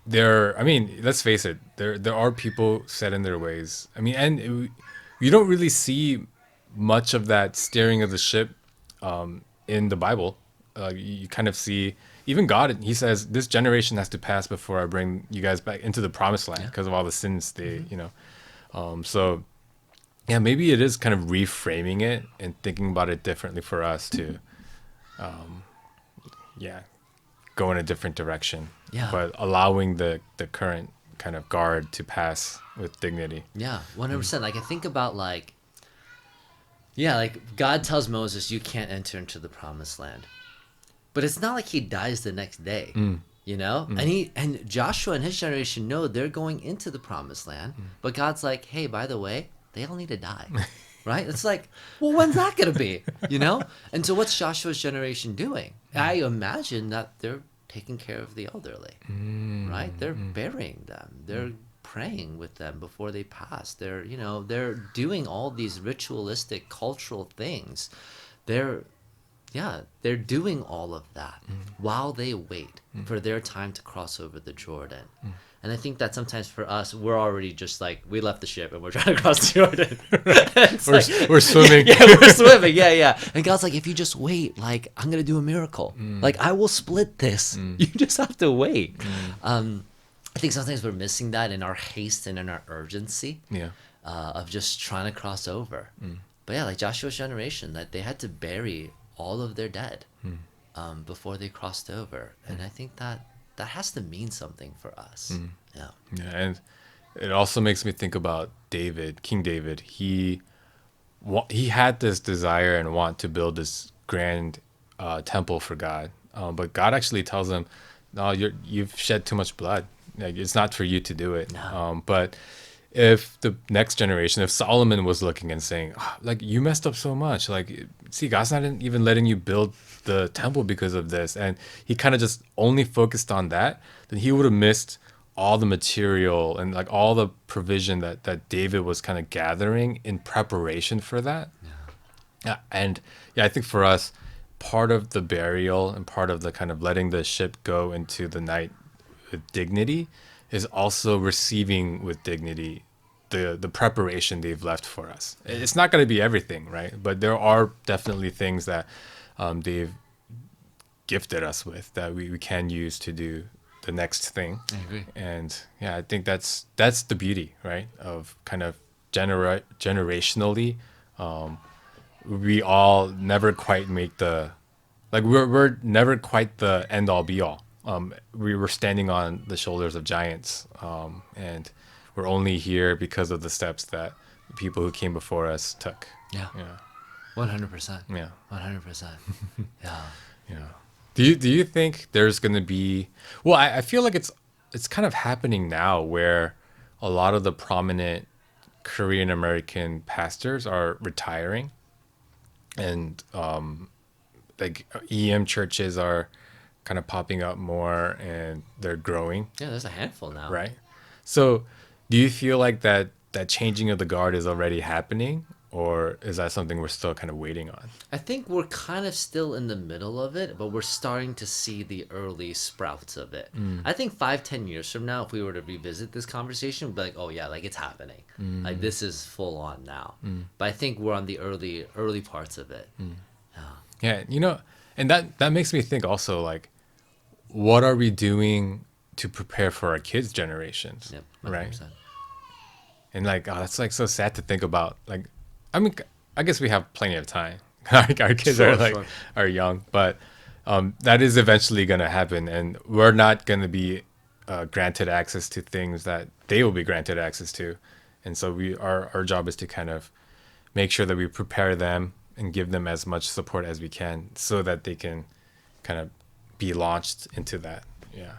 let's face it, there are people set in their ways. You don't really see much of that steering of the ship in the Bible. You kind of see, even God, He says, this generation has to pass before I bring you guys back into the promised land, because of all the sins they, so yeah, maybe it is kind of reframing it and thinking about it differently for us to, go in a different direction. Yeah. But allowing the current kind of guard to pass with dignity. Yeah, 100%. Like I think about like God tells Moses, you can't enter into the promised land. But it's not like he dies the next day. And Joshua and his generation know they're going into the promised land, but God's like, hey, by the way, they all need to die. Right? It's like, well, when's that gonna be? And so what's Joshua's generation doing? I imagine that they're taking care of the elderly, right? They're burying them, they're praying with them before they pass, they're doing all these ritualistic cultural things. They're doing all of that while they wait for their time to cross over the Jordan. And I think that sometimes for us, we're already just like, we left the ship and we're trying to cross the Jordan. We're swimming. Yeah, we're swimming. Yeah. And God's like, if you just wait, like, I'm going to do a miracle. Like, I will split this. You just have to wait. I think sometimes we're missing that in our haste and in our urgency of just trying to cross over. But yeah, like Joshua's generation, that they had to bury all of their dead before they crossed over. And I think that has to mean something for us. Yeah, and it also makes me think about David, King David. He had this desire and want to build this grand temple for God, but God actually tells him, "No, you've shed too much blood. Like, it's not for you to do it." No. But if the next generation, if Solomon was looking and saying, like, you messed up so much, like, see, God's not even letting you build the temple because of this, and he kind of just only focused on that, then he would have missed all the material and like all the provision that David was kind of gathering in preparation for that. And I think for us, part of the burial and part of the kind of letting the ship go into the night with dignity is also receiving with dignity the preparation they've left for us. It's not going to be everything, right? But there are definitely things that they've gifted us with that we can use to do the next thing. I agree. And yeah, I think that's the beauty, right? Of kind of generationally, we all never quite make we're never quite the end all be all. We were standing on the shoulders of giants, and we're only here because of the steps that the people who came before us took. Yeah. 100%. Yeah. 100%. Yeah. Yeah. Do you think there's gonna be well, I feel like it's kind of happening now where a lot of the prominent Korean American pastors are retiring and like EM churches are kind of popping up more and they're growing, Yeah, there's a handful now. right? So do you feel like that changing of the guard is already happening or is that something we're still kind of waiting on? I think we're kind of still in the middle of it, but we're starting to see the early sprouts of it. I think 5-10 years from now, if we were to revisit this conversation, we'd be like, oh yeah, like it's happening. Like this is full on now. But I think we're on the early parts of it. Yeah, and that makes me think also like what are we doing to prepare for our kids' generations? Yep, right? 100%. And like, oh, that's like so sad to think about. Like, I mean, I guess we have plenty of time. Our kids Sure, are like sure. are young, but that is eventually gonna happen, and we're not gonna be granted access to things that they will be granted access to, and so our job is to kind of make sure that we prepare them and give them as much support as we can, so that they can kind of be launched into that. Yeah.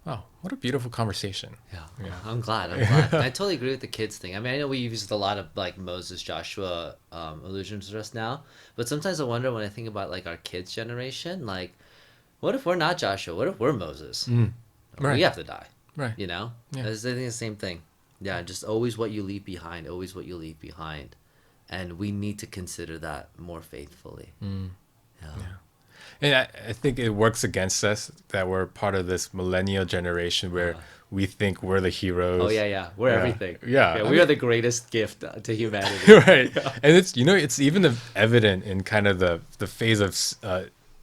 Wow, what a beautiful conversation. Yeah. I'm glad. And I totally agree with the kids thing. I mean, I know we used a lot of like Moses, Joshua allusions just now, but sometimes I wonder when I think about like our kids' generation, like, what if we're not Joshua? What if we're Moses? Right. We have to die. Right. You know? Yeah. I think the same thing. Yeah, just always what you leave behind, always what you leave behind. And we need to consider that more faithfully. Yeah. And I think it works against us that we're part of this millennial generation where we think we're the heroes. Oh, yeah. We're everything. Yeah. We are the greatest gift to humanity. Right. And it's even evident in kind of the phase of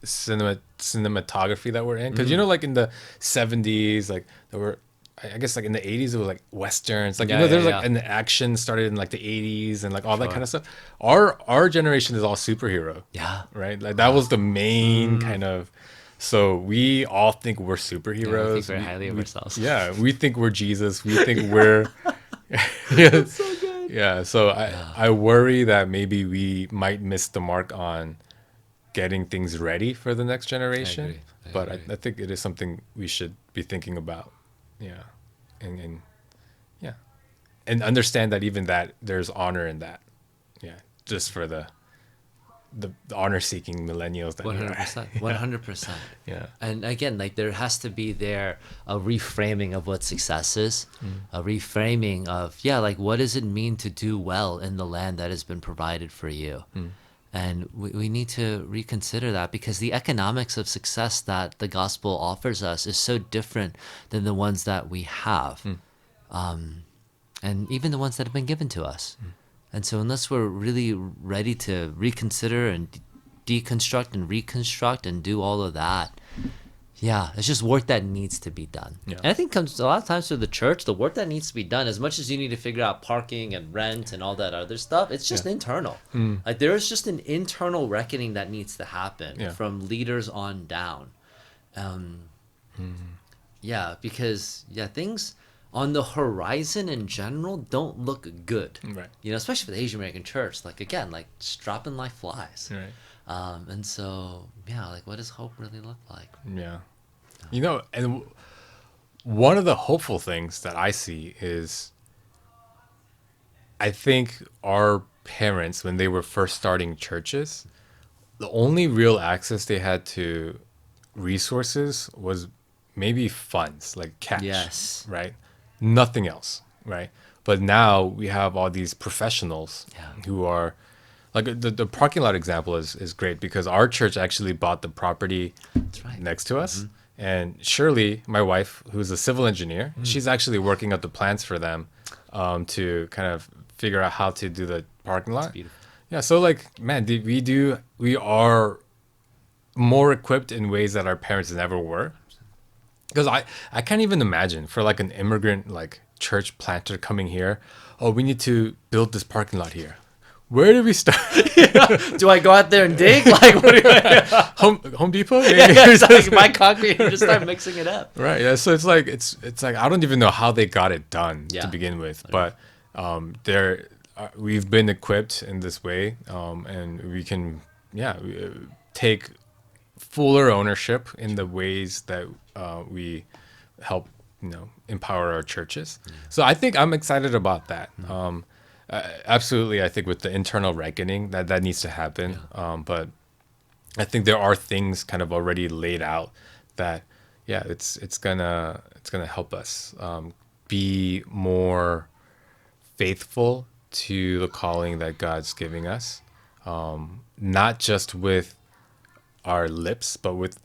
cinematography that we're in. Because, like in the 70s, like there were, I guess like in the 80s, it was like Westerns. Like, there's like an action started in like the 80s and like all that kind of stuff. Our generation is all superhero. Yeah. Right? Like that was the main kind of, so we all think we're superheroes. Yeah, we think very highly of ourselves. Yeah. We think we're Jesus. We think we're, That's so good. yeah. So I worry that maybe we might miss the mark on getting things ready for the next generation. I agree. I think it is something we should be thinking about. Yeah. And yeah. And understand that even that there's honor in that. Yeah. Just for the honor seeking millennials that 100%. 100%. Yeah. And again, like there has to be a reframing of what success is, a reframing of, like what does it mean to do well in the land that has been provided for you? And we need to reconsider that because the economics of success that the gospel offers us is so different than the ones that we have. And even the ones that have been given to us. And so unless we're really ready to reconsider and deconstruct and reconstruct and do all of that, it's just work that needs to be done. Yeah. And I think comes a lot of times through the church, the work that needs to be done, as much as you need to figure out parking and rent and all that other stuff, it's just internal. Like there is just an internal reckoning that needs to happen from leaders on down. Because things on the horizon in general don't look good. Right. Especially for the Asian American church. Like again, like just dropping like flies. Right. And so like what does hope really look like? Yeah. And one of the hopeful things that I see is I think our parents, when they were first starting churches, the only real access they had to resources was maybe funds, like cash. Yes. Right? Nothing else. Right? But now we have all these professionals who are, like the parking lot example is great because our church actually bought the property next to us. And Shirley, my wife, who's a civil engineer, she's actually working out the plans for them to kind of figure out how to do the parking lot. Yeah, so like, man, we are more equipped in ways that our parents never were. Because I can't even imagine for like an immigrant like church planter coming here, oh, we need to build this parking lot here. Where do we start? Do I go out there and dig? Like, what do I... Home Depot? Exactly. Buy concrete and just start mixing it up. Right. Yeah. So it's like I don't even know how they got it done to begin with, but we've been equipped in this way, and we can, take fuller ownership in the ways that we help, empower our churches. So I think I'm excited about that. Absolutely, I think with the internal reckoning that needs to happen. But I think there are things kind of already laid out that, it's gonna help us be more faithful to the calling that God's giving us, not just with our lips, but with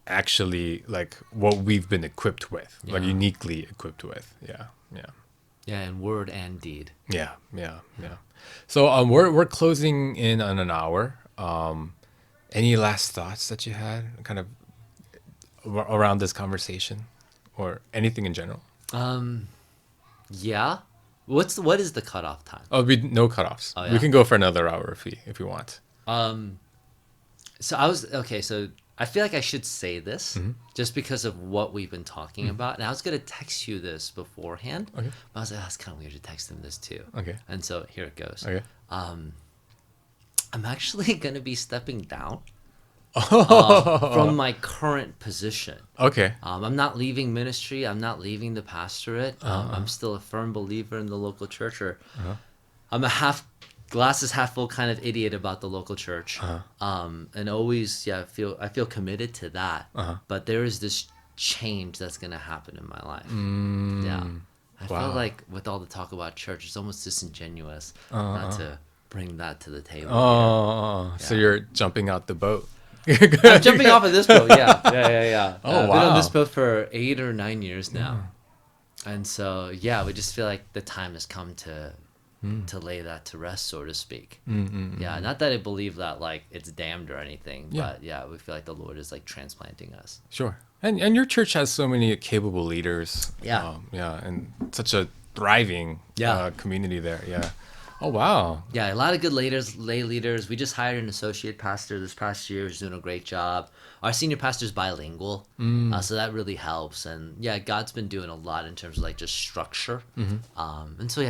actually like what we've been equipped with, like Yeah. uniquely equipped with. Yeah, in word and deed. Yeah. So we're closing in on an hour. Any last thoughts that you had, kind of around this conversation, or anything in general? Yeah. What is the cutoff time? Oh, no cutoffs. Oh, We yeah? can go for another hour if we want. So I was okay. So I feel like I should say this Mm-hmm. just because of what we've been talking about. And I was gonna text you this beforehand, Okay. but I was like, oh, it's kind of weird to text him this too. Okay. And so here it goes. Okay. I'm actually gonna be stepping down from my current position. Okay. I'm not leaving ministry. I'm not leaving the pastorate. I'm still a firm believer in the local church. Or I'm a glasses half full kind of idiot about the local church. And always, I feel committed to that. But there is this change that's gonna happen in my life. Yeah, I feel Wow. like with all the talk about church, it's almost disingenuous not to bring that to the table. Oh, so Yeah. you're jumping out the boat. I'm jumping off of this boat. Yeah. Oh, I've been on wow. this boat for 8 or 9 years now, and so we just feel like the time has come to lay that to rest, so to speak. Yeah, not that I believe that like it's damned or anything, Yeah. but we feel like the Lord is like transplanting us. Sure. And your church has so many capable leaders. Yeah. And such a thriving community there. Yeah. Oh, wow. Yeah, a lot of good lay leaders. We just hired an associate pastor this past year who's doing a great job. Our senior pastor's bilingual, so that really helps. And God's been doing a lot in terms of like just structure. And so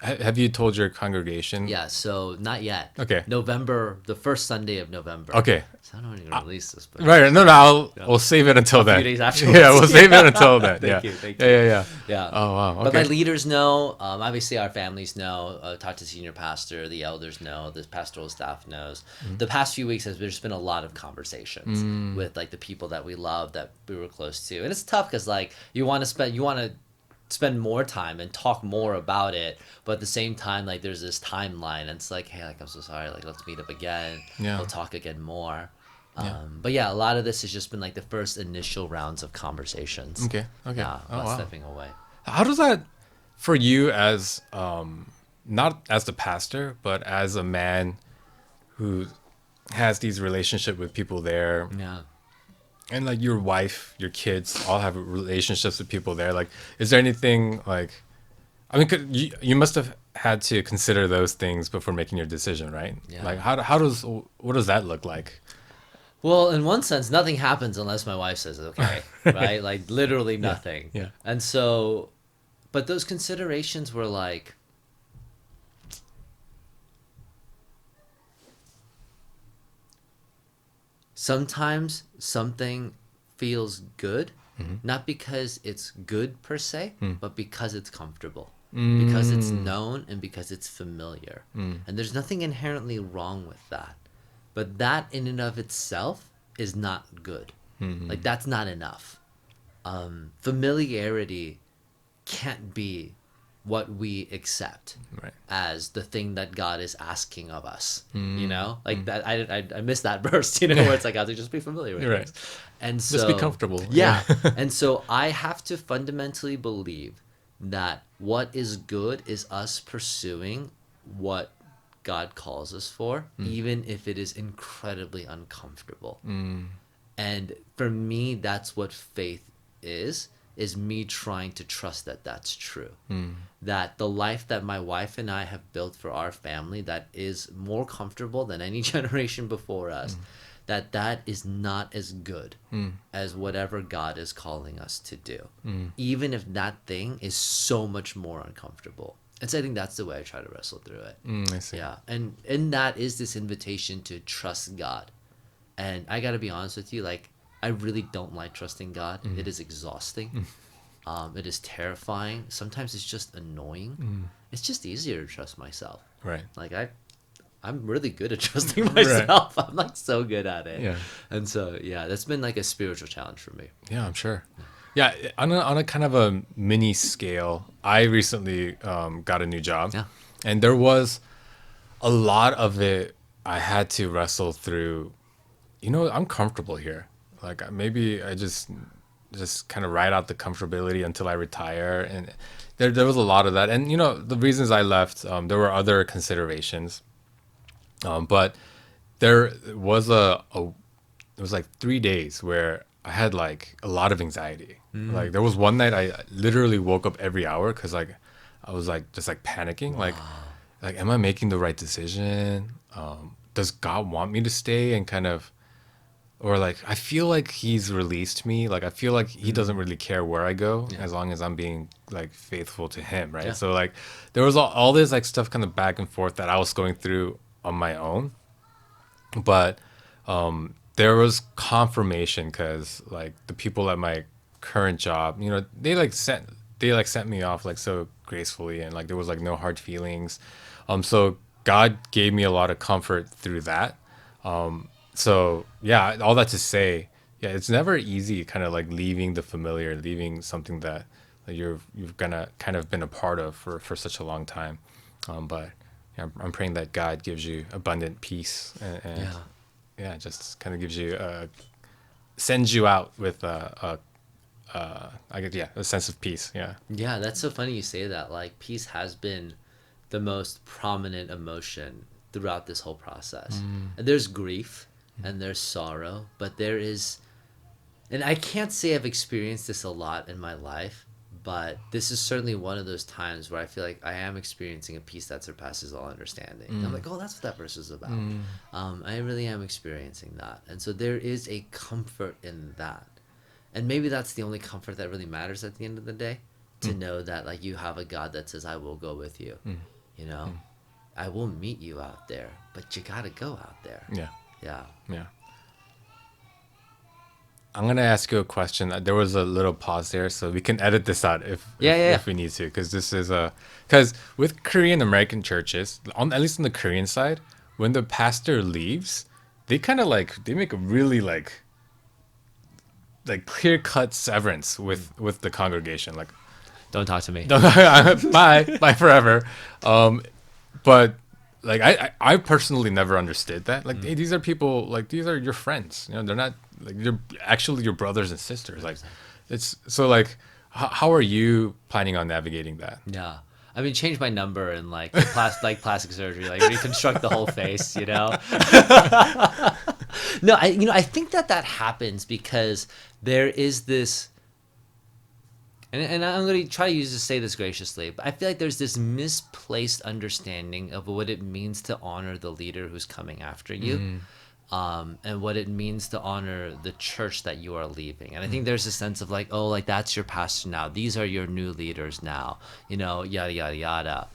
Have you told your congregation? Yeah, so not yet. Okay. November, the first Sunday of November. Okay. So I don't want to release this, but Right. No, we'll save it until then. few days afterwards. Yeah, we'll save it until then. Thank yeah. you, thank Yeah. yeah. Oh, wow. Okay. But my leaders know. Obviously, our families know. Talk to senior pastor. The elders know. The pastoral staff knows. The past few weeks, there's been a lot of conversations with like the people that we love, that we were close to, and it's tough because like you want to spend more time and talk more about it, but at the same time, like there's this timeline, and it's like, hey, like I'm so sorry. Like let's meet up again. Yeah. We'll talk again more. But a lot of this has just been like the first initial rounds of conversations. Okay. Yeah, Oh, about wow. stepping away. How does that, for you as, not as the pastor, but as a man who has these relationships with people there, Yeah. and like your wife, your kids all have relationships with people there. Like, is there anything like, I mean, you must have had to consider those things before making your decision, right? Yeah. Like, what does that look like? Well, in one sense, nothing happens unless my wife says okay, right? Like literally nothing. Yeah. And so, but those considerations were like, sometimes something feels good, not because it's good per se, but because it's comfortable, because it's known and because it's familiar. And there's nothing inherently wrong with that. But that in and of itself is not good. Like that's not enough. Familiarity can't be what we accept Right. as the thing that God is asking of us. You know, like that. I missed that verse. You know, where it's like, I have to just be familiar with Right. things. And so Just be comfortable. Yeah. And so I have to fundamentally believe that what is good is us pursuing what God calls us for, even if it is incredibly uncomfortable. And for me, that's what faith is me trying to trust that that's true. That the life that my wife and I have built for our family, that is more comfortable than any generation before us, that is not as good as whatever God is calling us to do. Even if that thing is so much more uncomfortable. And so I think that's the way I try to wrestle through it. I see. Yeah. And in that is this invitation to trust God. And I got to be honest with you, like, I really don't like trusting God. It is exhausting. It is terrifying. Sometimes it's just annoying. It's just easier to trust myself. Right. Like, I'm really good at trusting myself. I'm like so good at it. Yeah. And so, yeah, that's been like a spiritual challenge for me. Yeah, I'm sure. Yeah, on a kind of a mini scale, I recently got a new job. Yeah. And there was a lot of it I had to wrestle through. I'm comfortable here. Like maybe I just kind of ride out the comfortability until I retire. And there was a lot of that. And the reasons I left, there were other considerations. But there was it was like 3 days where I had like a lot of anxiety. Like there was one night I literally woke up every hour because like I was like just like panicking. Wow. Like am I making the right decision? Does God want me to stay and kind of, or like I feel like he's released me. Like I feel like he doesn't really care where I go as long as I'm being like faithful to him, right? Yeah. So like there was all this like stuff kind of back and forth that I was going through on my own, but there was confirmation because like the people at my current job, they sent me off like so gracefully, and like there was like no hard feelings. So God gave me a lot of comfort through that. So yeah, all that to say, yeah, it's never easy kind of like leaving the familiar, leaving something that you've gonna kind of been a part of for such a long time. But yeah, I'm praying that God gives you abundant peace and just kind of gives you sends you out with a sense of peace. Yeah, that's so funny you say that. Like, peace has been the most prominent emotion throughout this whole process. And there's grief and there's sorrow, but there is, and I can't say I've experienced this a lot in my life, but this is certainly one of those times where I feel like I am experiencing a peace that surpasses all understanding. I'm like, oh, that's what that verse is about. I really am experiencing that. And so there is a comfort in that. And maybe that's the only comfort that really matters at the end of the day, to know that like you have a God that says, I will go with you. I will meet you out there, but you got to go out there. Yeah. I'm going to ask you a question. There was a little pause there, so we can edit this out if we need to, because this is because with Korean American churches, at least on the Korean side, when the pastor leaves, they kind of like, they make a really like clear-cut severance with the congregation. Like, don't talk to me. Bye forever. But like I personally never understood that. Like, hey, these are people, like these are your friends. They're not like, you're actually your brothers and sisters. Like, it's so like, how are you planning on navigating that? Yeah. I mean, change my number and like plastic surgery, like reconstruct the whole face, No, I think that happens because there is this, and I'm going to try to say this graciously, but I feel like there's this misplaced understanding of what it means to honor the leader who's coming after you. And what it means to honor the church that you are leaving. And I think there's a sense of like, oh, like that's your pastor now. These are your new leaders now, yada, yada, yada.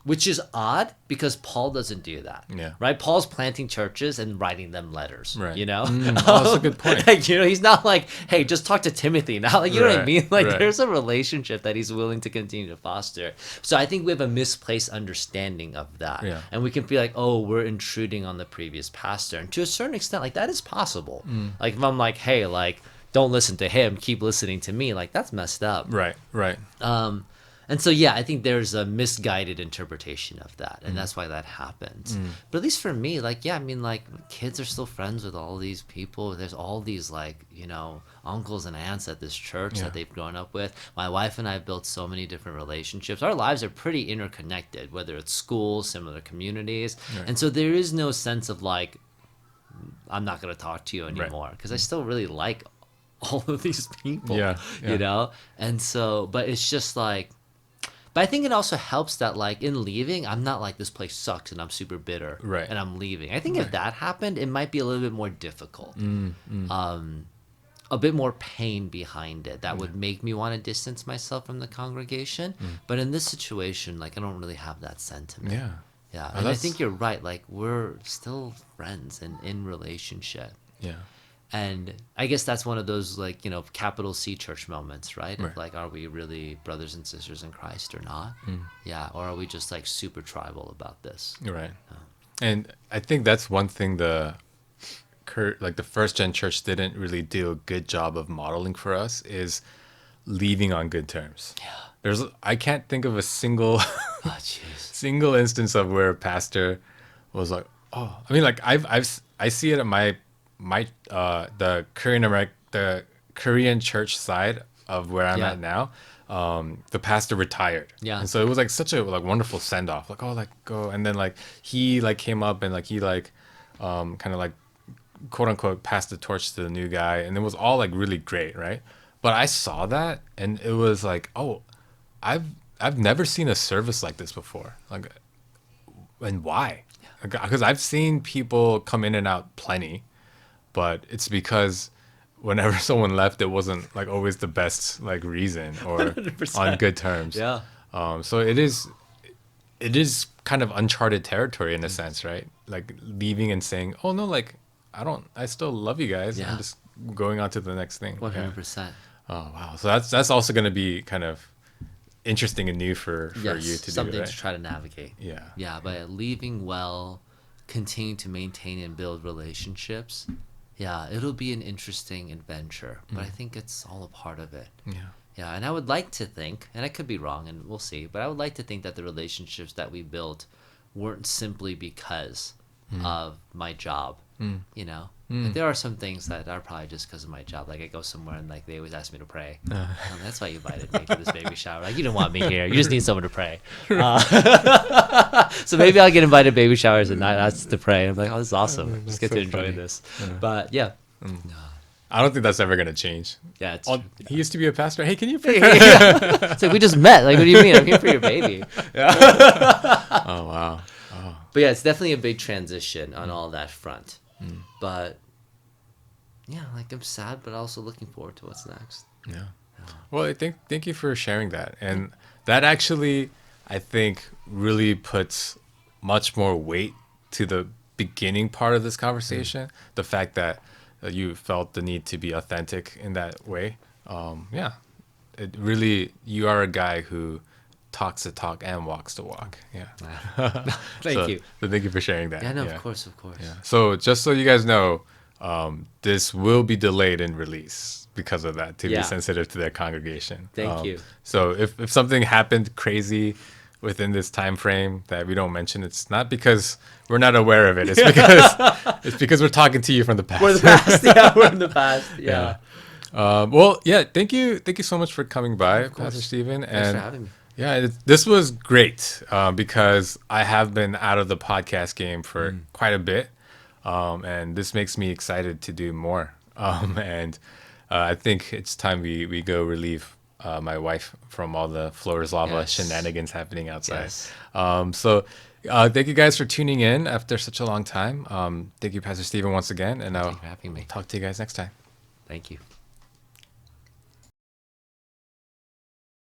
Which is odd because Paul doesn't do that. Yeah. Right? Paul's planting churches and writing them letters. Right. That's a good point. Like, he's not like, hey, just talk to Timothy now. Like, you know what I mean? Like, there's a relationship that he's willing to continue to foster. So I think we have a misplaced understanding of that. Yeah. And we can feel like, oh, we're intruding on the previous pastor. And to a certain extent, like, that is possible. Like, if I'm like, hey, like, don't listen to him, keep listening to me, like, that's messed up. Right. And so, yeah, I think there's a misguided interpretation of that, and that's why that happens. But at least for me, like, yeah, I mean, like, kids are still friends with all these people. There's all these, like, uncles and aunts at this church that they've grown up with. My wife and I have built so many different relationships. Our lives are pretty interconnected, whether it's schools, similar communities. Right. And so there is no sense of, like, I'm not going to talk to you anymore, because I still really like all of these people, And so, but it's just like, but I think it also helps that, like, in leaving, I'm not like, this place sucks and I'm super bitter and I'm leaving. I think if that happened, it might be a little bit more difficult. a bit more pain behind it that would make me want to distance myself from the congregation. But in this situation, like I don't really have that sentiment. Yeah. Yeah, Oh, and I that's- think you're right. Like we're still friends and in relationship. Yeah. And I guess that's one of those like, capital C church moments, right? Of Right. like, are we really brothers and sisters in Christ or not? Yeah, or are we just like super tribal about this? You're right. And I think that's one thing the first gen church didn't really do a good job of modeling for us is leaving on good terms. Yeah. I can't think of a single Oh, jeez. single instance of where a pastor was like, oh, I mean, like I see it at my the Korean church side of where I'm Yeah. at now. The pastor retired. Yeah. And so it was like such a like wonderful send off. Like, oh, like go. And then like he like came up and like he like kind of like quote unquote passed the torch to the new guy, and it was all like really great, right? But I saw that and it was like, oh, I've never seen a service like this before. Like, and why? Because I've seen people come in and out plenty, but it's because whenever someone left, it wasn't like always the best like reason or 100%. on good terms. Yeah. So it is kind of uncharted territory in a sense, right? Like leaving and saying, oh no, like I still love you guys. Yeah. I'm just going on to the next thing. 100%. Oh wow. So that's also going to be kind of interesting and new for Yes, you to something do, right? to try to navigate. Yeah. Yeah, but leaving well, continue to maintain and build relationships. Yeah, it'll be an interesting adventure, but I think it's all a part of it. Yeah. Yeah, and I would like to think, and I could be wrong, and we'll see, but I would like to think that the relationships that we built weren't simply because of my job. You know, like, there are some things that are probably just because of my job. Like I go somewhere and like they always ask me to pray. That's why you invited me to this baby shower. Like you didn't want me here. You just need someone to pray. So maybe I'll get invited to baby showers and not asked to pray. I'm like, oh, this is awesome. Just get so to enjoy funny. this. But yeah, I don't think that's ever going to change. yeah, it's. He used to be a pastor. Hey, can you pray? It's like we just met. Like, what do you mean? I'm here for your baby. Oh, wow. But yeah, it's definitely a big transition on all that front. But yeah, like I'm sad, but also looking forward to what's next. Yeah. Well, thank you for sharing that. And that actually, I think, really puts much more weight to the beginning part of this conversation. The fact that you felt the need to be authentic in that way. Yeah. It really, you are a guy who talks the talk and walks the walk. Yeah. Thank you. So thank you for sharing that. Yeah, no, of course. Yeah. So just so you guys know, this will be delayed in release because of that, to Yeah. be sensitive to their congregation. Thank you. So if something happened crazy within this time frame that we don't mention, it's not because we're not aware of it. It's because we're talking to you from the past. We're the past. Yeah, we're in the past. Yeah. Well, yeah. Thank you so much for coming by, Pastor Stephen. Thanks for having me. Yeah, this was great because I have been out of the podcast game for quite a bit, and this makes me excited to do more. And I think it's time we go relieve my wife from all the floor is lava Yes. shenanigans happening outside. Yes. So thank you guys for tuning in after such a long time. Thank you, Pastor Stephen, once again, and Thank I'll you for having me. talk to you guys next time. Thank you.